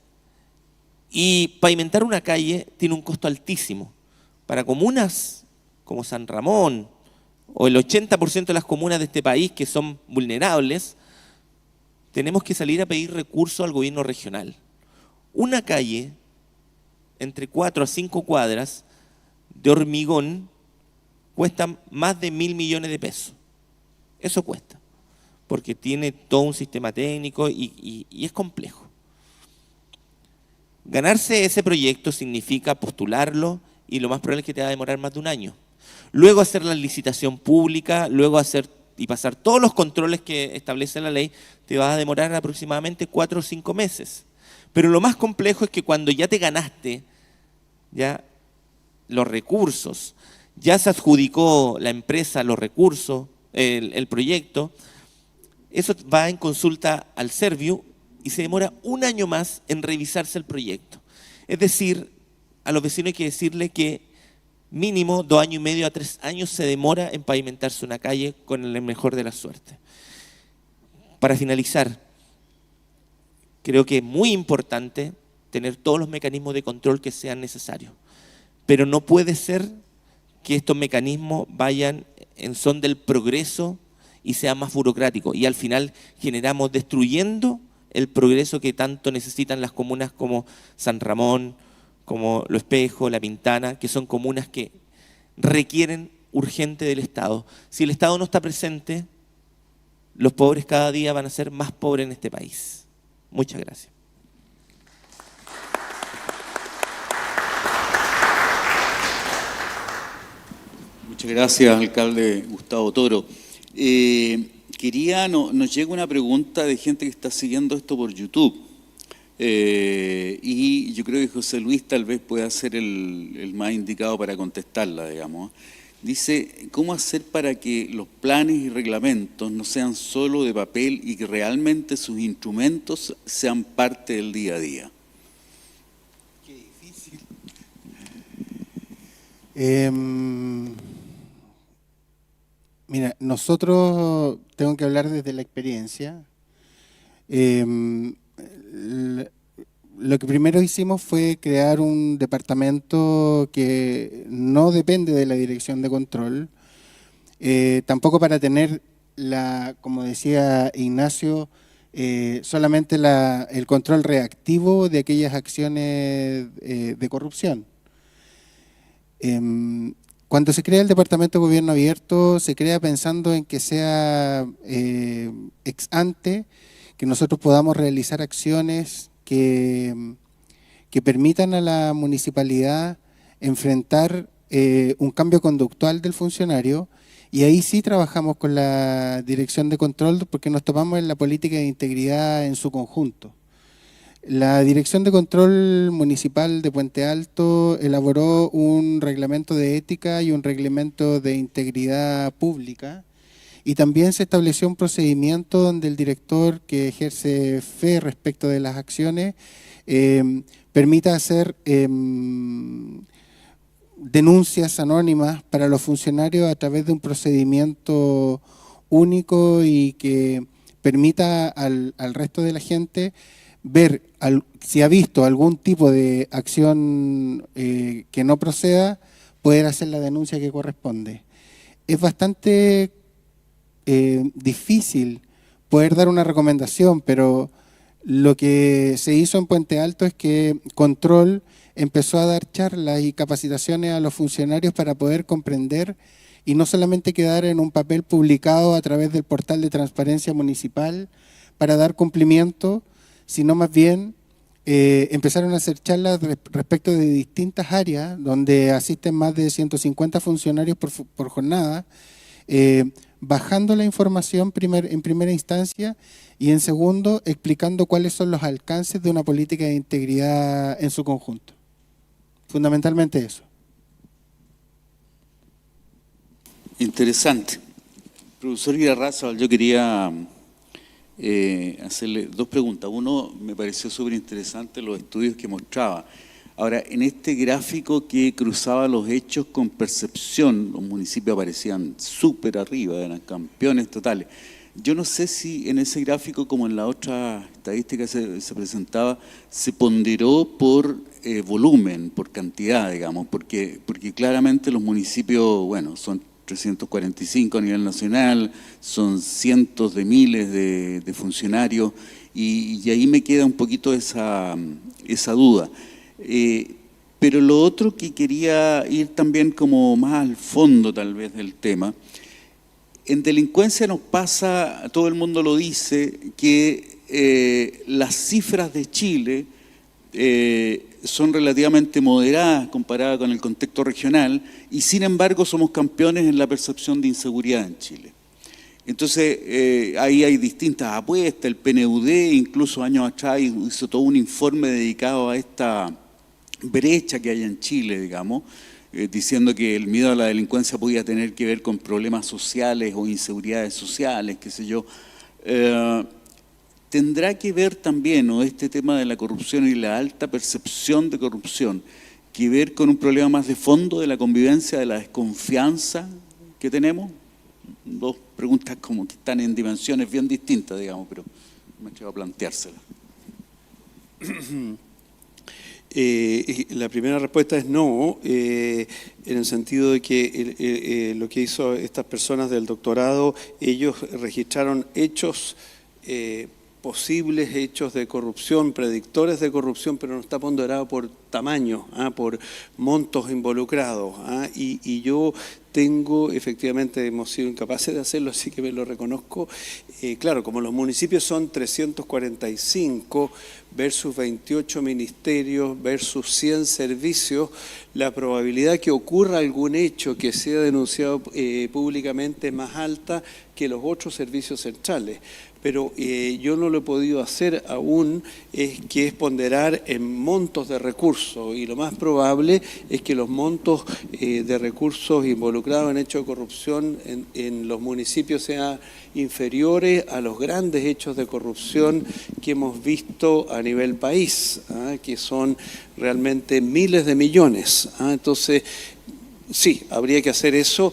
E: Y pavimentar una calle tiene un costo altísimo. Para comunas como San Ramón, o el 80% de las comunas de este país que son vulnerables, tenemos que salir a pedir recursos al gobierno regional. Una calle entre 4 a 5 cuadras de hormigón cuesta más de 1.000 millones de pesos. Eso cuesta, porque tiene todo un sistema técnico y es complejo. Ganarse ese proyecto significa postularlo y lo más probable es que te va a demorar más de un año. Luego hacer la licitación pública, luego hacer y pasar todos los controles que establece la ley, te va a demorar aproximadamente 4 o 5 meses. Pero lo más complejo es que cuando ya te ganaste ya los recursos, ya se adjudicó la empresa los recursos, el proyecto, eso va en consulta al Serviu y se demora un año más en revisarse el proyecto. Es decir, a los vecinos hay que decirle que mínimo 2 años y medio a 3 años se demora en pavimentarse una calle con el mejor de la suerte. Para finalizar, creo que es muy importante tener todos los mecanismos de control que sean necesarios, pero no puede ser que estos mecanismos vayan en son del progreso y sean más burocráticos, y al final generamos destruyendo el progreso que tanto necesitan las comunas como San Ramón, como Lo Espejo, La Pintana, que son comunas que requieren urgente del Estado. Si el Estado no está presente, los pobres cada día van a ser más pobres en este país. Muchas gracias.
D: Muchas gracias, alcalde Gustavo Toro. Nos llega una pregunta de gente que está siguiendo esto por YouTube. Y yo creo que José Luis tal vez pueda ser el más indicado para contestarla, digamos. Dice, ¿cómo hacer para que los planes y reglamentos no sean solo de papel y que realmente sus instrumentos sean parte del día a día?
B: Qué difícil. Mira, nosotros, tengo que hablar desde la experiencia. Lo que primero hicimos fue crear un departamento que no depende de la dirección de control, tampoco para tener, como decía Ignacio, solamente el control reactivo de aquellas acciones de corrupción. Cuando se crea el Departamento de Gobierno Abierto, se crea pensando en que sea ex ante, que nosotros podamos realizar acciones que permitan a la municipalidad enfrentar un cambio conductual del funcionario, y ahí sí trabajamos con la Dirección de Control porque nos tomamos en la política de integridad en su conjunto. La Dirección de Control Municipal de Puente Alto elaboró un reglamento de ética y un reglamento de integridad pública, y también se estableció un procedimiento donde el director que ejerce fe respecto de las acciones permita hacer denuncias anónimas para los funcionarios a través de un procedimiento único y que permita al resto de la gente ver si ha visto algún tipo de acción que no proceda, poder hacer la denuncia que corresponde. Es bastante difícil poder dar una recomendación, pero lo que se hizo en Puente Alto es que Control empezó a dar charlas y capacitaciones a los funcionarios para poder comprender y no solamente quedar en un papel publicado a través del portal de transparencia municipal para dar cumplimiento, sino más bien empezaron a hacer charlas respecto de distintas áreas donde asisten más de 150 funcionarios por jornada, bajando la información en primera instancia y en segundo explicando cuáles son los alcances de una política de integridad en su conjunto. Fundamentalmente eso.
D: Interesante. Profesor Irarrázaval, yo quería hacerle 2 preguntas. Uno, me pareció súper interesante los estudios que mostraba. Ahora, en este gráfico que cruzaba los hechos con percepción, los municipios aparecían súper arriba, eran campeones totales. Yo no sé si en ese gráfico, como en la otra estadística se presentaba, se ponderó por volumen, por cantidad, digamos, porque claramente los municipios, bueno, son 345 a nivel nacional, son cientos de miles de funcionarios, y ahí me queda un poquito esa duda. Pero lo otro que quería ir también como más al fondo tal vez del tema, en delincuencia nos pasa, todo el mundo lo dice, que las cifras de Chile son relativamente moderadas comparadas con el contexto regional y sin embargo somos campeones en la percepción de inseguridad en Chile. Entonces ahí hay distintas apuestas, el PNUD incluso años atrás hizo todo un informe dedicado a esta brecha que hay en Chile, digamos, diciendo que el miedo a la delincuencia podía tener que ver con problemas sociales o inseguridades sociales, qué sé yo. Tendrá que ver también, ¿no?, este tema de la corrupción y la alta percepción de corrupción, que ver con un problema más de fondo de la convivencia, de la desconfianza que tenemos. Dos preguntas como que están en dimensiones bien distintas, digamos, pero me atrevo a planteárselas.
C: La primera respuesta es no, en el sentido de que lo que hizo estas personas del doctorado, ellos registraron hechos, posibles hechos de corrupción, predictores de corrupción, pero no está ponderado por tamaño, por montos involucrados. Y yo efectivamente hemos sido incapaces de hacerlo, así que me lo reconozco. Claro, como los municipios son 345 versus 28 ministerios versus 100 servicios, la probabilidad que ocurra algún hecho que sea denunciado públicamente es más alta que los otros servicios centrales. Pero yo no lo he podido hacer aún, que es ponderar en montos de recursos, y lo más probable es que los montos de recursos involucrados en hechos de corrupción en los municipios sean inferiores a los grandes hechos de corrupción que hemos visto a nivel país, que son realmente miles de millones. Entonces, sí, habría que hacer eso.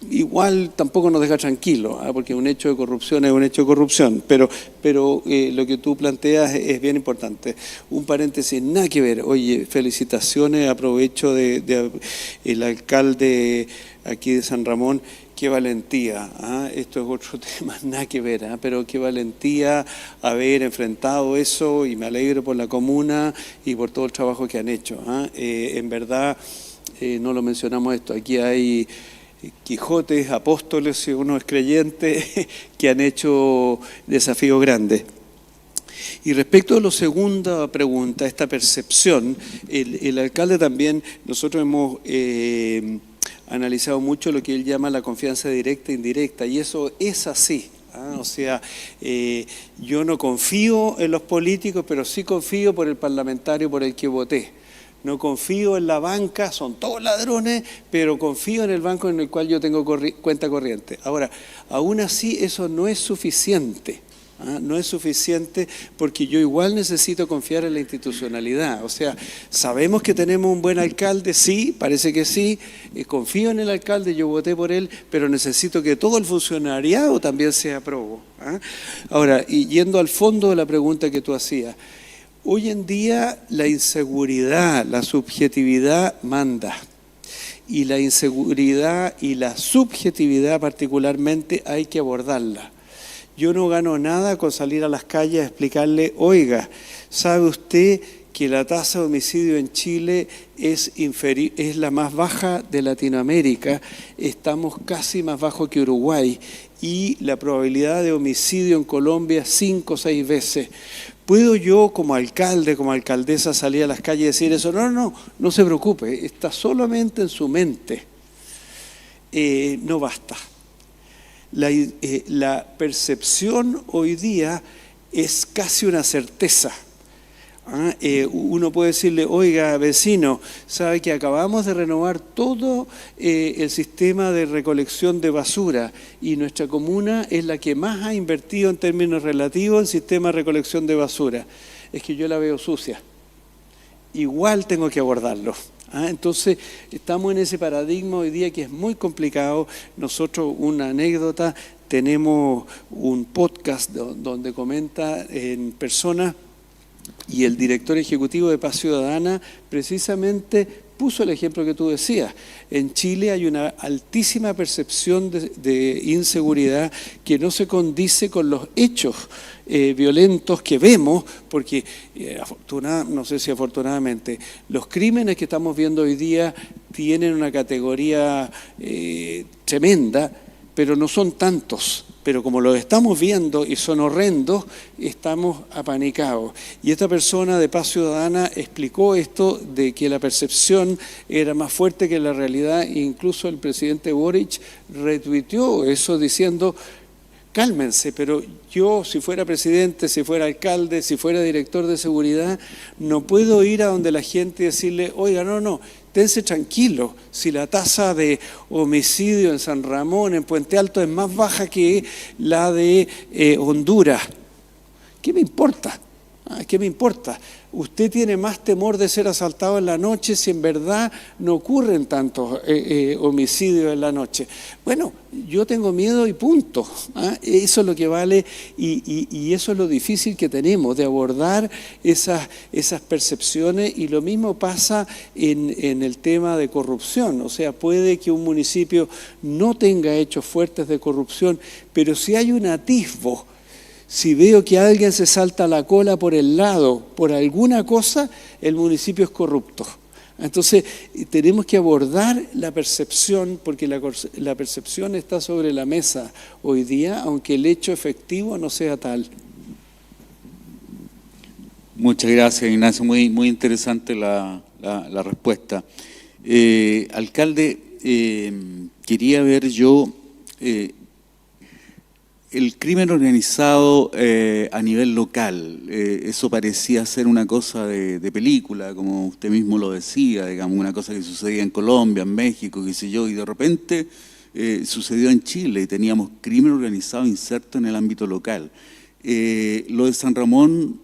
C: Igual tampoco nos deja tranquilos, porque un hecho de corrupción es un hecho de corrupción, pero lo que tú planteas es bien importante. Un paréntesis, nada que ver. Oye, felicitaciones, aprovecho el alcalde aquí de San Ramón, qué valentía. Esto es otro tema, nada que ver, pero qué valentía haber enfrentado eso, y me alegro por la comuna y por todo el trabajo que han hecho. En verdad, no lo mencionamos esto, aquí hay Quijotes, apóstoles, si uno es creyente, que han hecho desafíos grandes. Y respecto a la segunda pregunta, esta percepción, el alcalde también, nosotros hemos analizado mucho lo que él llama la confianza directa e indirecta, y eso es así. O sea, yo no confío en los políticos, pero sí confío por el parlamentario por el que voté. No confío en la banca, son todos ladrones, pero confío en el banco en el cual yo tengo cuenta corriente. Ahora, aún así eso no es suficiente. No es suficiente, porque yo igual necesito confiar en la institucionalidad. O sea, sabemos que tenemos un buen alcalde, sí, parece que sí, confío en el alcalde, yo voté por él, pero necesito que todo el funcionariado también sea probo. Ahora, y yendo al fondo de la pregunta que tú hacías, hoy en día la inseguridad, la subjetividad manda, y la inseguridad y la subjetividad particularmente hay que abordarla. Yo no gano nada con salir a las calles a explicarle, oiga, ¿sabe usted que la tasa de homicidio en Chile es la más baja de Latinoamérica? Estamos casi más bajo que Uruguay, y la probabilidad de homicidio en Colombia 5 o 6 veces. ¿Puedo yo como alcalde, como alcaldesa salir a las calles y decir eso? No se preocupe, está solamente en su mente. No basta. La percepción hoy día es casi una certeza. Uno puede decirle, oiga, vecino, ¿sabe que acabamos de renovar todo el sistema de recolección de basura, y nuestra comuna es la que más ha invertido en términos relativos en sistema de recolección de basura? Es que yo la veo sucia. Igual tengo que abordarlo. Entonces, estamos en ese paradigma hoy día que es muy complicado. Nosotros, una anécdota, tenemos un podcast donde comenta en persona, y el director ejecutivo de Paz Ciudadana precisamente puso el ejemplo que tú decías. En Chile hay una altísima percepción de inseguridad que no se condice con los hechos violentos que vemos, porque no sé si afortunadamente, los crímenes que estamos viendo hoy día tienen una categoría tremenda, pero no son tantos. pero como los estamos viendo y son horrendos, estamos apanicados. Y esta persona de Paz Ciudadana explicó esto de que la percepción era más fuerte que la realidad, e incluso el presidente Boric retuiteó eso diciendo: cálmense, pero yo, si fuera presidente, si fuera alcalde, si fuera director de seguridad, no puedo ir a donde la gente y decirle: oiga, no, tense tranquilo, si la tasa de homicidio en San Ramón, en Puente Alto, es más baja que la de Honduras. ¿Qué me importa? ¿Qué me importa? Usted tiene más temor de ser asaltado en la noche si en verdad no ocurren tantos homicidios en la noche. Bueno, yo tengo miedo y punto. Eso es lo que vale y eso es lo difícil que tenemos de abordar esas percepciones, y lo mismo pasa en el tema de corrupción. O sea, puede que un municipio no tenga hechos fuertes de corrupción, pero si hay un atisbo, si veo que alguien se salta la cola por el lado, por alguna cosa, el municipio es corrupto. Entonces, tenemos que abordar la percepción, porque la percepción está sobre la mesa hoy día, aunque el hecho efectivo no sea tal.
D: Muchas gracias, Ignacio. Muy interesante la respuesta. Alcalde, quería ver yo... el crimen organizado a nivel local, eso parecía ser una cosa de película, como usted mismo lo decía, digamos, una cosa que sucedía en Colombia, en México, qué sé yo, y de repente sucedió en Chile y teníamos crimen organizado inserto en el ámbito local. Lo de San Ramón,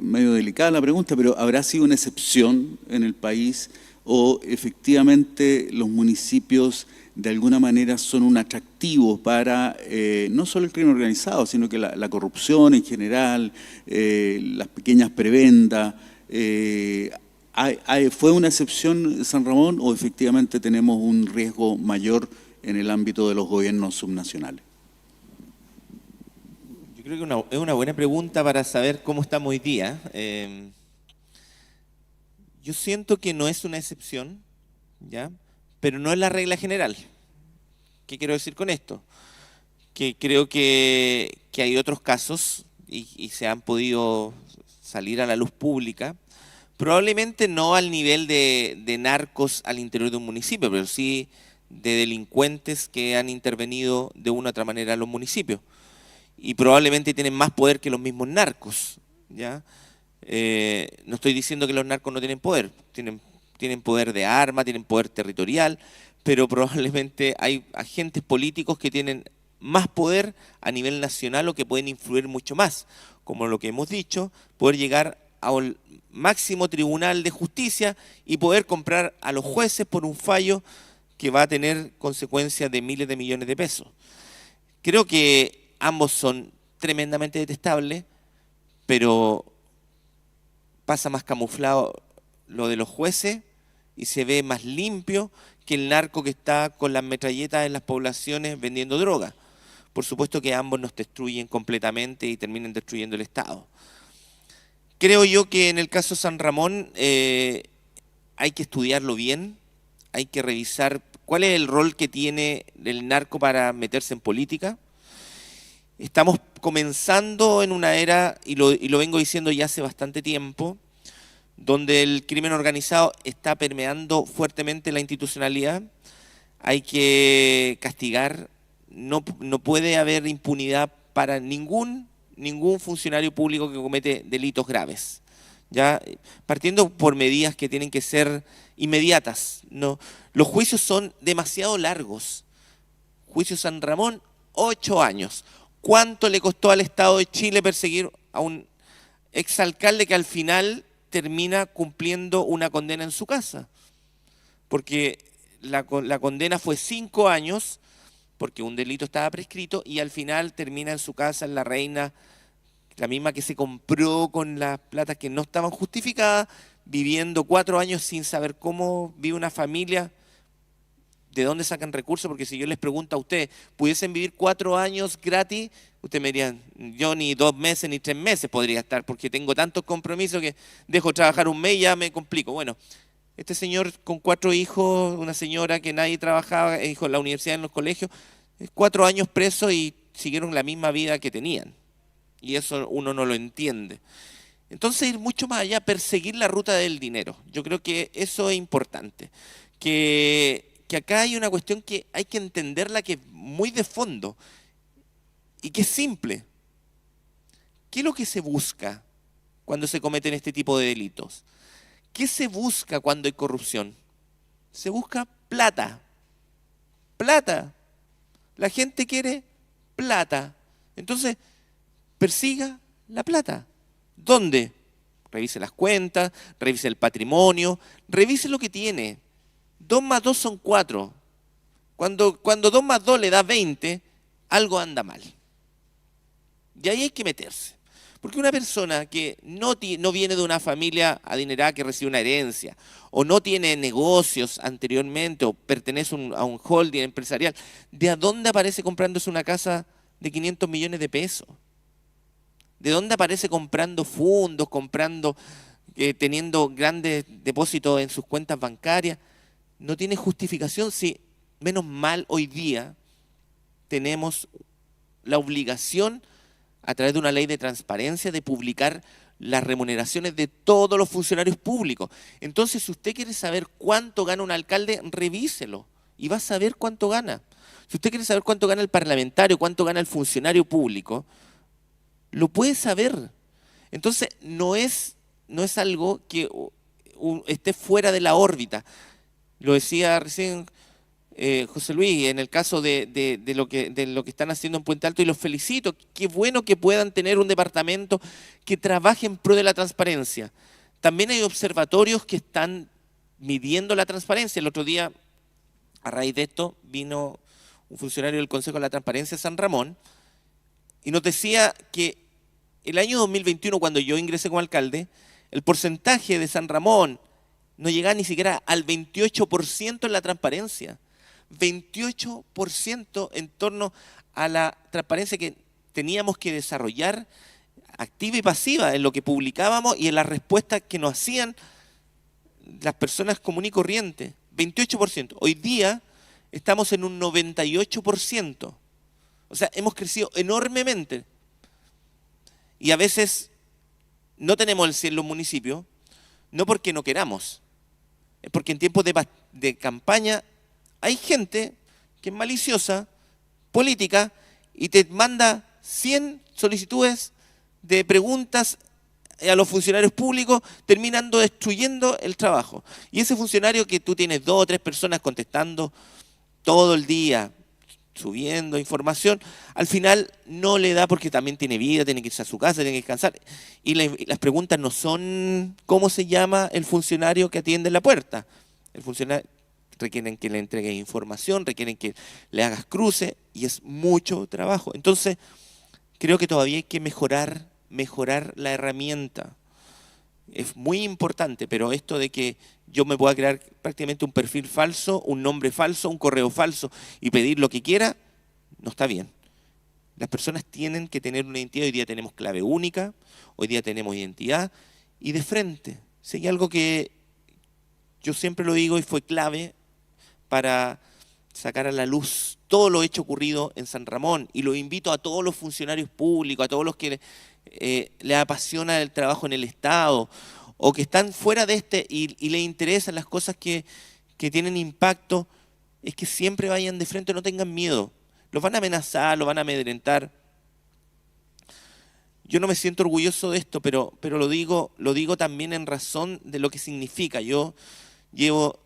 D: medio delicada la pregunta, pero ¿habrá sido una excepción en el país o efectivamente los municipios de alguna manera son un atractivo para no solo el crimen organizado, sino que la corrupción en general, las pequeñas prebendas? ¿Fue una excepción San Ramón o efectivamente tenemos un riesgo mayor en el ámbito de los gobiernos subnacionales?
E: Yo creo que es una buena pregunta para saber cómo estamos hoy día. Yo siento que no es una excepción, ¿ya?, pero no es la regla general. ¿Qué quiero decir con esto? Que creo que hay otros casos y se han podido salir a la luz pública, probablemente no al nivel de narcos al interior de un municipio, pero sí de delincuentes que han intervenido de una u otra manera en los municipios. Y probablemente tienen más poder que los mismos narcos, ¿ya? No estoy diciendo que los narcos no tienen poder, tienen poder de arma, tienen poder territorial, pero probablemente hay agentes políticos que tienen más poder a nivel nacional o que pueden influir mucho más, como lo que hemos dicho, poder llegar al máximo tribunal de justicia y poder comprar a los jueces por un fallo que va a tener consecuencias de miles de millones de pesos. Creo que ambos son tremendamente detestables, pero pasa más camuflado lo de los jueces y se ve más limpio que el narco que está con las metralletas en las poblaciones vendiendo droga. Por supuesto que ambos nos destruyen completamente y terminan destruyendo el Estado. Creo yo que en el caso San Ramón hay que estudiarlo bien, hay que revisar cuál es el rol que tiene el narco para meterse en política. Estamos comenzando en una era, y lo vengo diciendo ya hace bastante tiempo, donde el crimen organizado está permeando fuertemente la institucionalidad. Hay que castigar, no puede haber impunidad para ningún funcionario público que comete delitos graves, ¿ya? Partiendo por medidas que tienen que ser inmediatas, ¿no? Los juicios son demasiado largos. Juicio San Ramón, 8 años. ¿Cuánto le costó al Estado de Chile perseguir a un exalcalde que al final termina cumpliendo una condena en su casa? Porque la condena fue 5 años, porque un delito estaba prescrito, y al final termina en su casa, en La Reina, la misma que se compró con las platas que no estaban justificadas, viviendo 4 años sin saber cómo vive una familia, de dónde sacan recursos, porque si yo les pregunto a ustedes, ¿pudiesen vivir 4 años gratis? Ustedes me dirían, yo ni 2 meses ni 3 meses podría estar, porque tengo tantos compromisos que dejo trabajar un mes y ya me complico. Bueno, este señor con 4 hijos, una señora que nadie trabajaba, hijos en la universidad, en los colegios, 4 años preso y siguieron la misma vida que tenían. Y eso uno no lo entiende. Entonces ir mucho más allá, perseguir la ruta del dinero. Yo creo que eso es importante. Que acá hay una cuestión que hay que entenderla, que es muy de fondo y que es simple. ¿Qué es lo que se busca cuando se cometen este tipo de delitos? ¿Qué se busca cuando hay corrupción? Se busca plata. Plata. La gente quiere plata. Entonces, persiga la plata. ¿Dónde? Revise las cuentas, revise el patrimonio, revise lo que tiene. 2 más 2 son 4. Cuando 2 más 2 le da 20, algo anda mal. Y ahí hay que meterse. Porque una persona que no viene de una familia adinerada que recibe una herencia, o no tiene negocios anteriormente, o pertenece a un holding empresarial, ¿de dónde aparece comprándose una casa de 500 millones de pesos? ¿De dónde aparece comprando fondos, teniendo grandes depósitos en sus cuentas bancarias? No tiene justificación. Si, menos mal, hoy día tenemos la obligación, a través de una ley de transparencia, de publicar las remuneraciones de todos los funcionarios públicos. Entonces, si usted quiere saber cuánto gana un alcalde, revíselo y va a saber cuánto gana. Si usted quiere saber cuánto gana el parlamentario, cuánto gana el funcionario público, lo puede saber. Entonces, no es algo que esté fuera de la órbita. Lo decía recién José Luis, en el caso de lo que están haciendo en Puente Alto, y los felicito. Qué bueno que puedan tener un departamento que trabaje en pro de la transparencia. También hay observatorios que están midiendo la transparencia. El otro día, a raíz de esto, vino un funcionario del Consejo de la Transparencia de San Ramón y nos decía que el año 2021, cuando yo ingresé como alcalde, el porcentaje de San Ramón no llegaba ni siquiera al 28% en la transparencia. 28% en torno a la transparencia que teníamos que desarrollar, activa y pasiva, en lo que publicábamos y en las respuestas que nos hacían las personas comunes y corrientes. 28%. Hoy día estamos en un 98%. O sea, hemos crecido enormemente. Y a veces no tenemos el cielo en los municipios, no porque no queramos, es porque en tiempos de campaña hay gente que es maliciosa, política, y te manda 100 solicitudes de preguntas a los funcionarios públicos, terminando destruyendo el trabajo. Y ese funcionario que tú tienes 2 o 3 personas contestando todo el día, subiendo información, al final no le da, porque también tiene vida, tiene que irse a su casa, tiene que descansar. Y las preguntas no son cómo se llama el funcionario que atiende en la puerta. El funcionario requieren que le entregues información, requieren que le hagas cruce, y es mucho trabajo. Entonces, creo que todavía hay que mejorar la herramienta. Es muy importante, pero esto de que yo me pueda crear prácticamente un perfil falso, un nombre falso, un correo falso y pedir lo que quiera, no está bien. Las personas tienen que tener una identidad. Hoy día tenemos clave única, hoy día tenemos identidad, y de frente. Si hay algo que yo siempre lo digo y fue clave para sacar a la luz todo lo hecho ocurrido en San Ramón, y lo invito a todos los funcionarios públicos, a todos los que les apasiona el trabajo en el Estado, o que están fuera de y les interesan las cosas que tienen impacto, es que siempre vayan de frente, no tengan miedo. Los van a amenazar, los van a amedrentar. Yo no me siento orgulloso de esto, pero lo digo también en razón de lo que significa. Yo llevo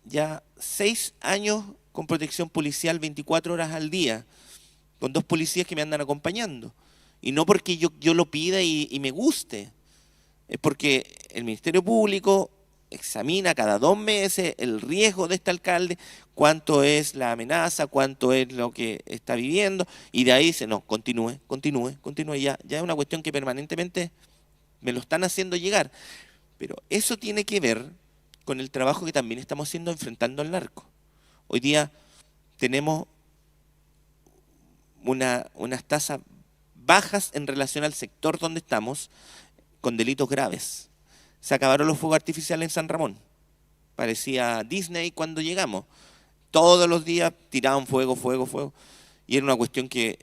E: ya 6 años con protección policial 24 horas al día, con 2 policías que me andan acompañando. Y no porque yo lo pida y me guste, es porque el Ministerio Público examina cada 2 meses el riesgo de este alcalde, cuánto es la amenaza, cuánto es lo que está viviendo, y de ahí dice, no, continúe, ya es una cuestión que permanentemente me lo están haciendo llegar. Pero eso tiene que ver con el trabajo que también estamos haciendo enfrentando al narco. Hoy día tenemos unas tasas bajas en relación al sector donde estamos, con delitos graves. Se acabaron los fuegos artificiales en San Ramón. Parecía Disney cuando llegamos. Todos los días tiraban fuego. Y era una cuestión que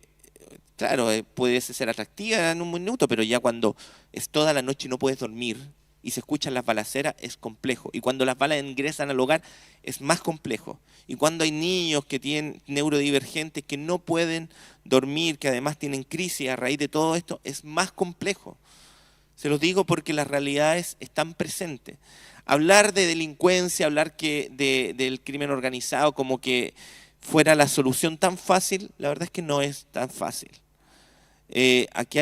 E: claro, puede ser atractiva en un minuto, pero ya cuando es toda la noche y no puedes dormir y se escuchan las balaceras, es complejo. Y cuando las balas ingresan al hogar, es más complejo. Y cuando hay niños que tienen neurodivergentes que no pueden dormir, que además tienen crisis a raíz de todo esto, es más complejo. Se los digo porque las realidades están presentes. Hablar de delincuencia, hablar del crimen organizado como que fuera la solución tan fácil, la verdad es que no es tan fácil. Acá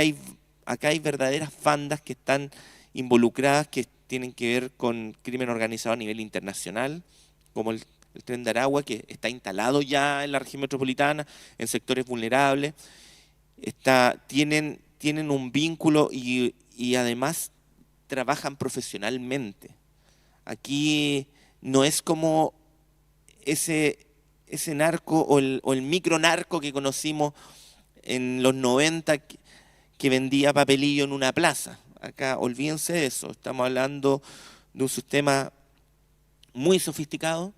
E: hay verdaderas bandas que están involucradas, que tienen que ver con crimen organizado a nivel internacional, como el Tren de Aragua, que está instalado ya en la región metropolitana, en sectores vulnerables. Tienen un vínculo y además trabajan profesionalmente. Aquí no es como ese narco o el micronarco que conocimos en los 90 que vendía papelillo en una plaza. Acá olvídense de eso, estamos hablando de un sistema muy sofisticado,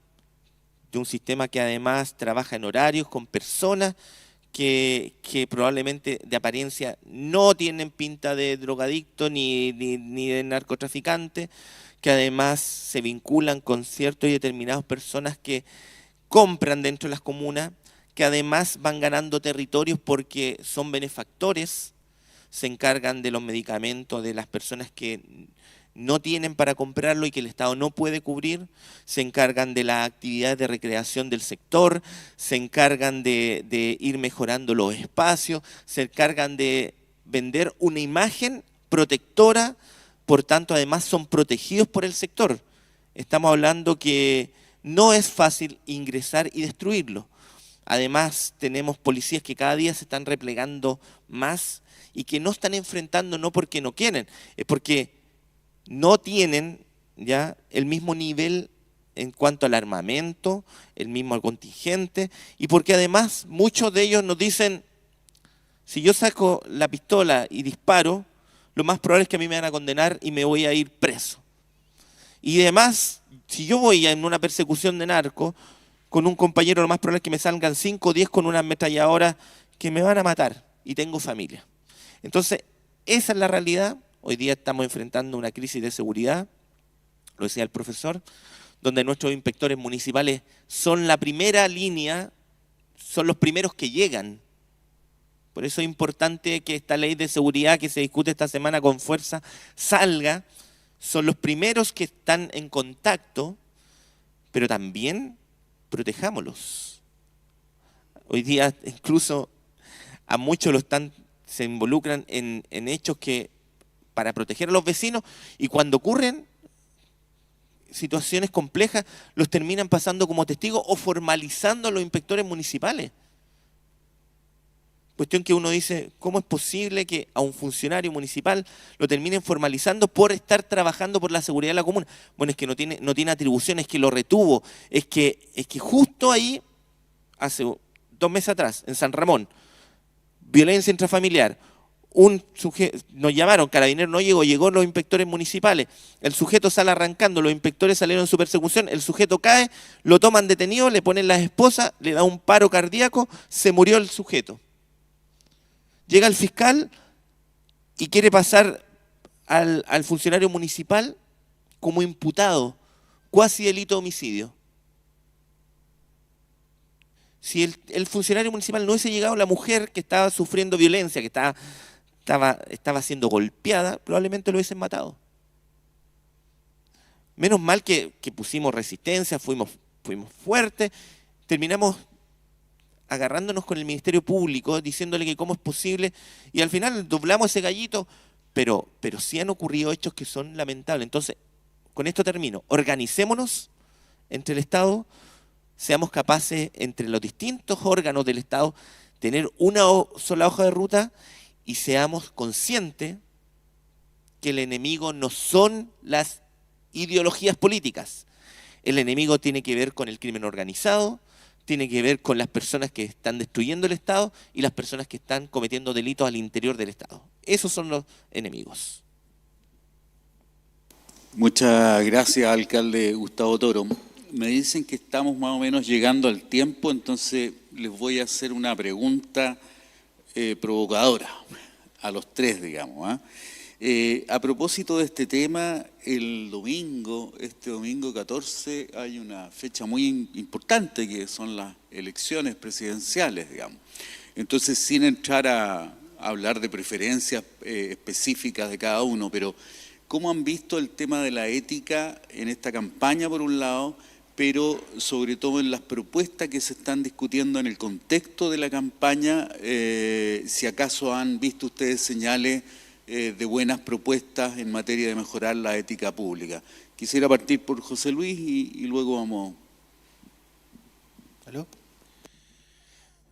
E: de un sistema que además trabaja en horarios con personas que probablemente de apariencia no tienen pinta de drogadicto ni de narcotraficante, que además se vinculan con ciertos y determinadas personas que compran dentro de las comunas, que además van ganando territorios porque son benefactores, se encargan de los medicamentos de las personas que no tienen para comprarlo y que el Estado no puede cubrir, se encargan de las actividades de recreación del sector, se encargan de ir mejorando los espacios, se encargan de vender una imagen protectora, por tanto además son protegidos por el sector. Estamos hablando que no es fácil ingresar y destruirlo. Además tenemos policías que cada día se están replegando más y que no están enfrentando no porque no quieren, es porque no tienen ya el mismo nivel en cuanto al armamento, el mismo contingente, y porque además muchos de ellos nos dicen, si yo saco la pistola y disparo, lo más probable es que a mí me van a condenar y me voy a ir preso. Y además, si yo voy en una persecución de narco, con un compañero lo más probable es que me salgan 5 o 10 con una ametralladora que me van a matar, y tengo familia. Entonces, esa es la realidad. Hoy día estamos enfrentando una crisis de seguridad, lo decía el profesor, donde nuestros inspectores municipales son la primera línea, son los primeros que llegan. Por eso es importante que esta ley de seguridad que se discute esta semana con fuerza salga. Son los primeros que están en contacto, pero también protejámoslos. Hoy día incluso a muchos se involucran en hechos que para proteger a los vecinos, y cuando ocurren situaciones complejas los terminan pasando como testigos o formalizando a los inspectores municipales. Cuestión que uno dice, ¿cómo es posible que a un funcionario municipal lo terminen formalizando por estar trabajando por la seguridad de la comuna? Bueno, es que no tiene atribuciones, es que lo retuvo, es que justo ahí, hace 2 meses atrás, en San Ramón, violencia intrafamiliar, un sujeto, nos llamaron, Carabineros no llegó los inspectores municipales, el sujeto sale arrancando, los inspectores salieron en su persecución, el sujeto cae, lo toman detenido, le ponen las esposas, le da un paro cardíaco, se murió el sujeto. Llega el fiscal y quiere pasar al funcionario municipal como imputado, cuasi delito de homicidio. Si el funcionario municipal no hubiese llegado, la mujer que estaba sufriendo violencia, que estaba siendo golpeada, probablemente lo hubiesen matado. Menos mal que pusimos resistencia, fuimos fuertes, terminamos agarrándonos con el Ministerio Público, diciéndole que cómo es posible, y al final doblamos ese gallito, pero sí han ocurrido hechos que son lamentables. Entonces, con esto termino. Organicémonos entre el Estado, seamos capaces entre los distintos órganos del Estado tener una sola hoja de ruta y seamos conscientes que el enemigo no son las ideologías políticas. El enemigo tiene que ver con el crimen organizado, tiene que ver con las personas que están destruyendo el Estado y las personas que están cometiendo delitos al interior del Estado. Esos son los enemigos.
D: Muchas gracias, alcalde Gustavo Toro. Me dicen que estamos más o menos llegando al tiempo, entonces les voy a hacer una pregunta provocadora, a los tres, digamos. A propósito de este tema, este domingo 14, hay una fecha muy importante que son las elecciones presidenciales, digamos. Entonces, sin entrar a hablar de preferencias específicas de cada uno, pero ¿cómo han visto el tema de la ética en esta campaña, por un lado, pero sobre todo en las propuestas que se están discutiendo en el contexto de la campaña? Si acaso han visto ustedes señales de buenas propuestas en materia de mejorar la ética pública. Quisiera partir por José Luis y luego vamos.
B: ¿Aló?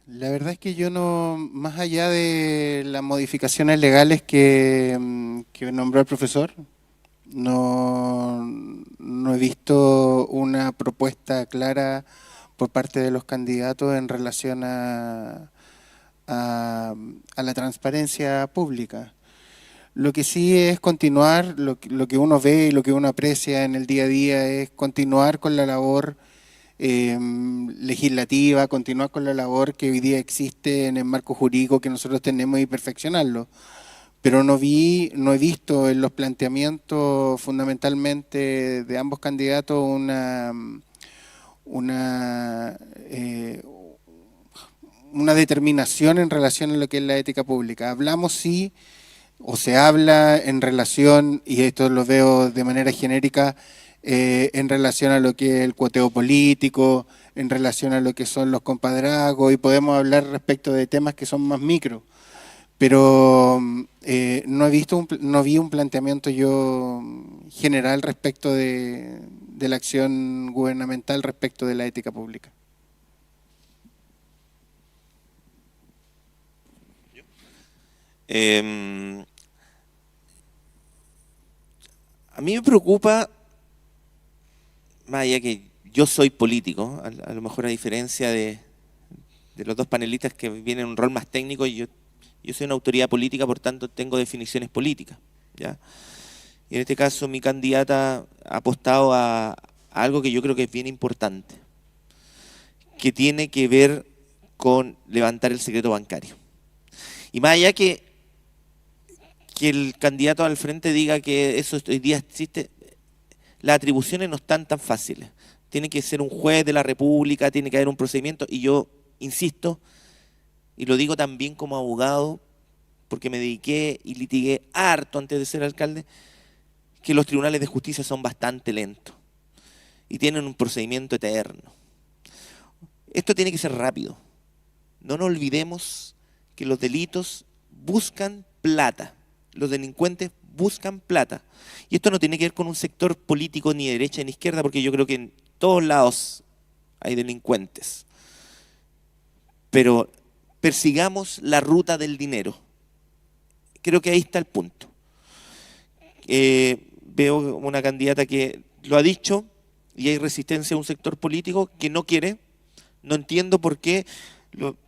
B: La verdad es que yo no, más allá de las modificaciones legales que nombró el profesor, no he visto una propuesta clara por parte de los candidatos en relación a la transparencia pública. Lo que sí es continuar, lo que uno ve y lo que uno aprecia en el día a día es continuar con la labor legislativa, continuar con la labor que hoy día existe en el marco jurídico que nosotros tenemos y perfeccionarlo. Pero no he visto en los planteamientos fundamentalmente de ambos candidatos una determinación en relación a lo que es la ética pública. Hablamos sí, o se habla en relación, y esto lo veo de manera genérica, en relación a lo que es el cuoteo político, en relación a lo que son los compadrazgos, y podemos hablar respecto de temas que son más micro. Pero no vi un planteamiento yo general respecto de la acción gubernamental respecto de la ética pública.
E: A mí me preocupa, más allá que yo soy político, a lo mejor a diferencia de los dos panelistas que vienen en un rol más técnico, yo soy una autoridad política, por tanto tengo definiciones políticas, ¿ya? Y en este caso mi candidata ha apostado a algo que yo creo que es bien importante, que tiene que ver con levantar el secreto bancario. Y más allá que el candidato al frente diga que eso hoy día existe, las atribuciones no están tan fáciles. Tiene que ser un juez de la República, tiene que haber un procedimiento, y yo insisto, y lo digo también como abogado, porque me dediqué y litigué harto antes de ser alcalde, que los tribunales de justicia son bastante lentos y tienen un procedimiento eterno. Esto tiene que ser rápido. No nos olvidemos que los delitos buscan plata. Los delincuentes buscan plata. Y esto no tiene que ver con un sector político ni de derecha ni izquierda, porque yo creo que en todos lados hay delincuentes. Pero persigamos la ruta del dinero. Creo que ahí está el punto. Veo una candidata que lo ha dicho y hay resistencia a un sector político que no quiere. No entiendo por qué.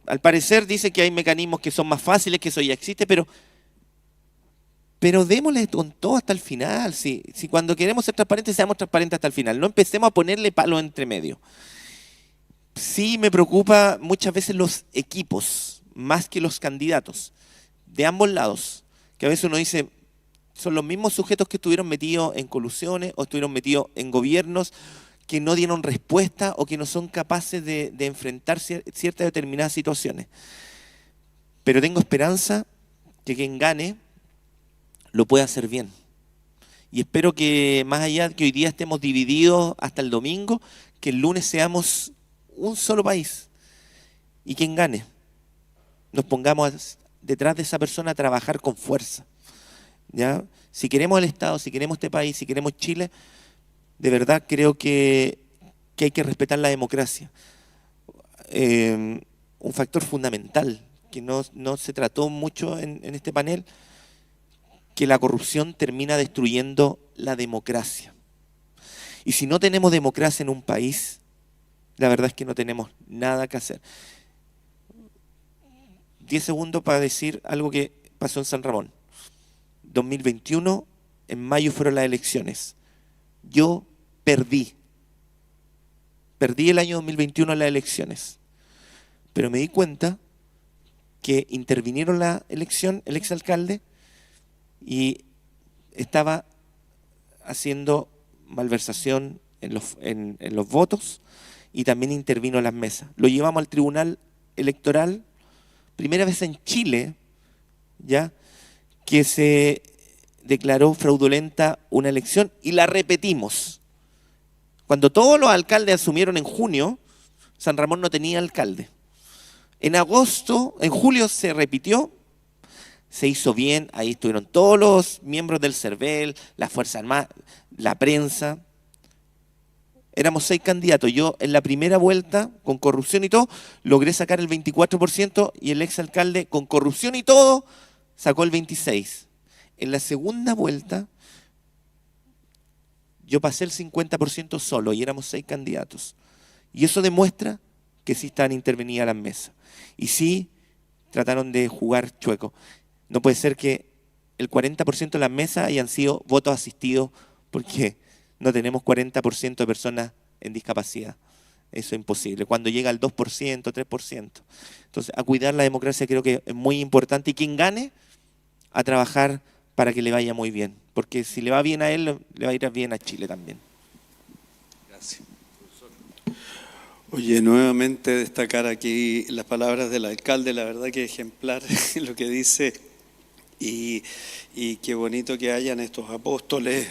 E: Al parecer dice que hay mecanismos que son más fáciles, que eso ya existe, pero démosle con todo hasta el final. Si cuando queremos ser transparentes, seamos transparentes hasta el final. No empecemos a ponerle palos entre medio. Sí me preocupa muchas veces los equipos, más que los candidatos, de ambos lados, que a veces uno dice, son los mismos sujetos que estuvieron metidos en colusiones o estuvieron metidos en gobiernos que no dieron respuesta o que no son capaces de enfrentar ciertas determinadas situaciones. Pero tengo esperanza que quien gane lo pueda hacer bien. Y espero que más allá de que hoy día estemos divididos hasta el domingo, que el lunes seamos un solo país. Y quien gane, nos pongamos detrás de esa persona a trabajar con fuerza, ¿ya? Si queremos el Estado, si queremos este país, si queremos Chile, de verdad creo que hay que respetar la democracia. Un factor fundamental que no se trató mucho en este panel, que la corrupción termina destruyendo la democracia. Y si no tenemos democracia en un país, la verdad es que no tenemos nada que hacer. 10 segundos para decir algo que pasó en San Ramón. 2021, en mayo fueron las elecciones. Yo perdí el año 2021 en las elecciones. Pero me di cuenta que intervinieron la elección, el exalcalde, y estaba haciendo malversación en los votos y también intervino en las mesas. Lo llevamos al Tribunal Electoral, primera vez en Chile, ya, que se declaró fraudulenta una elección y la repetimos. Cuando todos los alcaldes asumieron en junio, San Ramón no tenía alcalde. En agosto, en julio se repitió, se hizo bien, ahí estuvieron todos los miembros del CERVEL, la Fuerza Armada, la prensa. Éramos 6 candidatos. Yo en la primera vuelta, con corrupción y todo, logré sacar el 24% y el exalcalde, con corrupción y todo, sacó el 26%. En la segunda vuelta, yo pasé el 50% solo y éramos 6 candidatos. Y eso demuestra que sí estaban intervenidas las mesas. Y sí trataron de jugar chueco. No puede ser que el 40% de las mesas hayan sido votos asistidos, porque no tenemos 40% de personas en discapacidad. Eso es imposible. Cuando llega al 2%, 3%. Entonces, a cuidar la democracia creo que es muy importante. Y quien gane, a trabajar para que le vaya muy bien. Porque si le va bien a él, le va a ir bien a Chile también.
D: Gracias.
C: Oye, nuevamente destacar aquí las palabras del alcalde, la verdad que es ejemplar lo que dice, y qué bonito que hayan estos apóstoles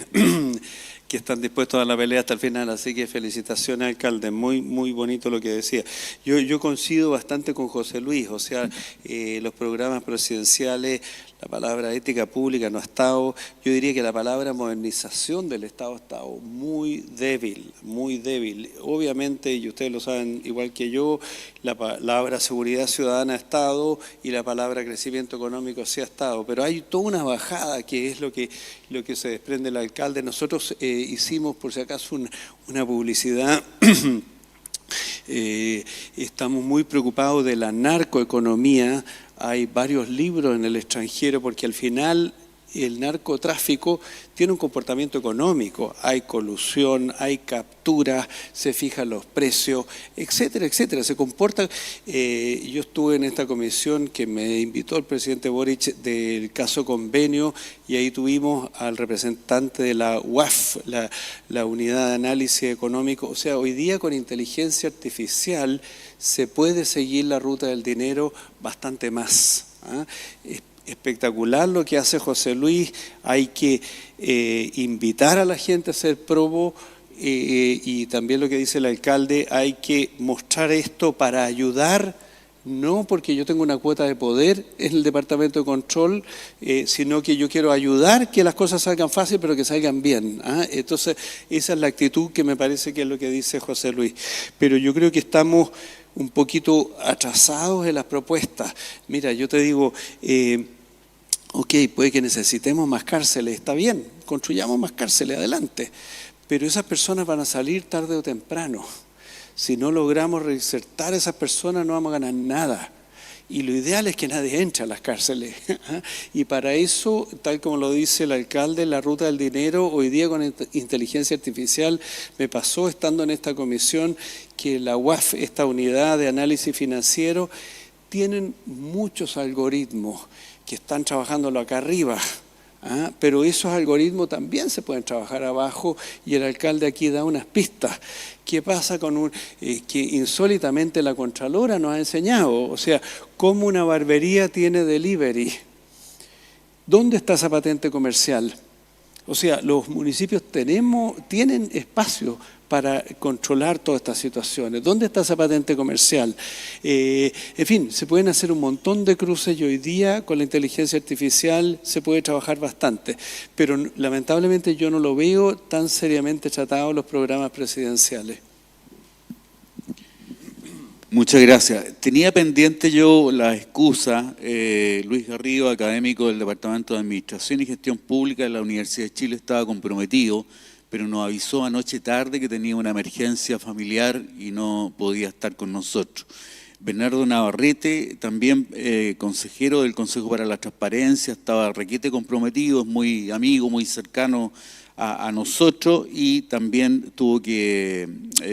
C: que están dispuestos a dar la pelea hasta el final, así que felicitaciones, alcalde, muy bonito lo que decía. Yo coincido bastante con José Luis, o sea, los programas presidenciales, la palabra ética pública no ha estado, yo diría que la palabra modernización del Estado ha estado muy débil, muy débil. Obviamente, y ustedes lo saben igual que yo, la palabra seguridad ciudadana ha estado y la palabra crecimiento económico sí ha estado, pero hay toda una bajada que es lo que se desprende el alcalde. Nosotros hicimos, por si acaso, una publicidad. Estamos muy preocupados de la narcoeconomía. Hay varios libros en el extranjero porque al final el narcotráfico tiene un comportamiento económico. Hay colusión, hay captura, se fijan los precios, etcétera, etcétera. Se comporta. Yo estuve en esta comisión que me invitó el presidente Boric del caso Convenio, y ahí tuvimos al representante de la UAF, la Unidad de Análisis Económico. O sea, hoy día con inteligencia artificial se puede seguir la ruta del dinero bastante más. Espectacular lo que hace José Luis. Hay que invitar a la gente a ser probo, y también lo que dice el alcalde, hay que mostrar esto para ayudar, no porque yo tengo una cuota de poder en el Departamento de Control, sino que yo quiero ayudar que las cosas salgan fácil, pero que salgan bien. Entonces, esa es la actitud que me parece que es lo que dice José Luis. Pero yo creo que estamos un poquito atrasados en las propuestas. Mira, yo te digo, ok, puede que necesitemos más cárceles, está bien, construyamos más cárceles, adelante, pero esas personas van a salir tarde o temprano. Si no logramos reinsertar a esas personas, no vamos a ganar nada. Y lo ideal es que nadie entre a las cárceles. Y para eso, tal como lo dice el alcalde, la ruta del dinero, hoy día con inteligencia artificial, me pasó estando en esta comisión que la UAF, esta unidad de análisis financiero, tienen muchos algoritmos que están trabajándolo acá arriba. Pero esos algoritmos también se pueden trabajar abajo, y el alcalde aquí da unas pistas. ¿Qué pasa con que insólitamente la Contralora nos ha enseñado? O sea, cómo una barbería tiene delivery. ¿Dónde está esa patente comercial? O sea, los municipios tienen espacio para controlar todas estas situaciones. ¿Dónde está esa patente comercial? En fin, se pueden hacer un montón de cruces, y hoy día con la inteligencia artificial se puede trabajar bastante. Pero lamentablemente yo no lo veo tan seriamente tratado en los programas presidenciales.
D: Muchas gracias. Tenía pendiente yo la excusa, Luis Garrido, académico del Departamento de Administración y Gestión Pública de la Universidad de Chile, estaba comprometido, pero nos avisó anoche tarde que tenía una emergencia familiar y no podía estar con nosotros. Bernardo Navarrete, también consejero del Consejo para la Transparencia, estaba requete comprometido, es muy amigo, muy cercano a nosotros, y también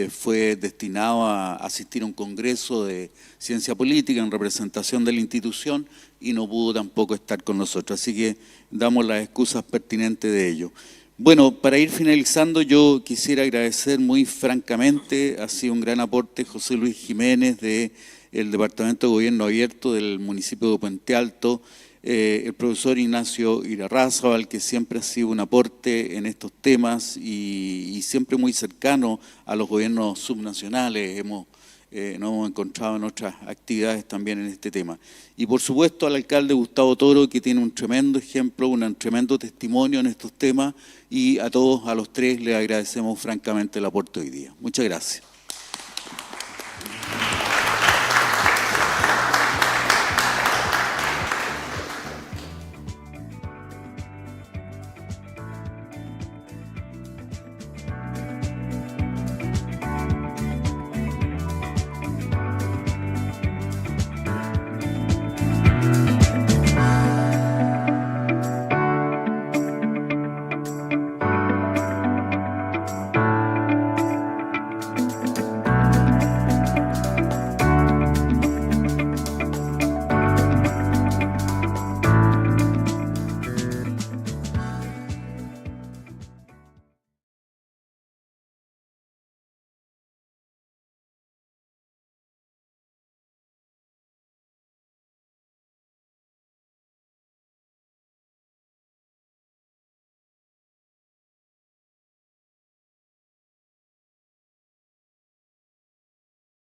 D: fue destinado a asistir a un congreso de ciencia política en representación de la institución y no pudo tampoco estar con nosotros, así que damos las excusas pertinentes de ello. Bueno, para ir finalizando, yo quisiera agradecer muy francamente, ha sido un gran aporte José Luis Jiménez del Departamento de Gobierno Abierto del municipio de Puente Alto, el profesor Ignacio Irarrázaval, que siempre ha sido un aporte en estos temas y siempre muy cercano a los gobiernos subnacionales. Nos hemos encontrado en otras actividades también en este tema. Y por supuesto al alcalde Gustavo Toro, que tiene un tremendo ejemplo, un tremendo testimonio en estos temas, y a todos, a los tres, les agradecemos francamente el aporte hoy día. Muchas gracias.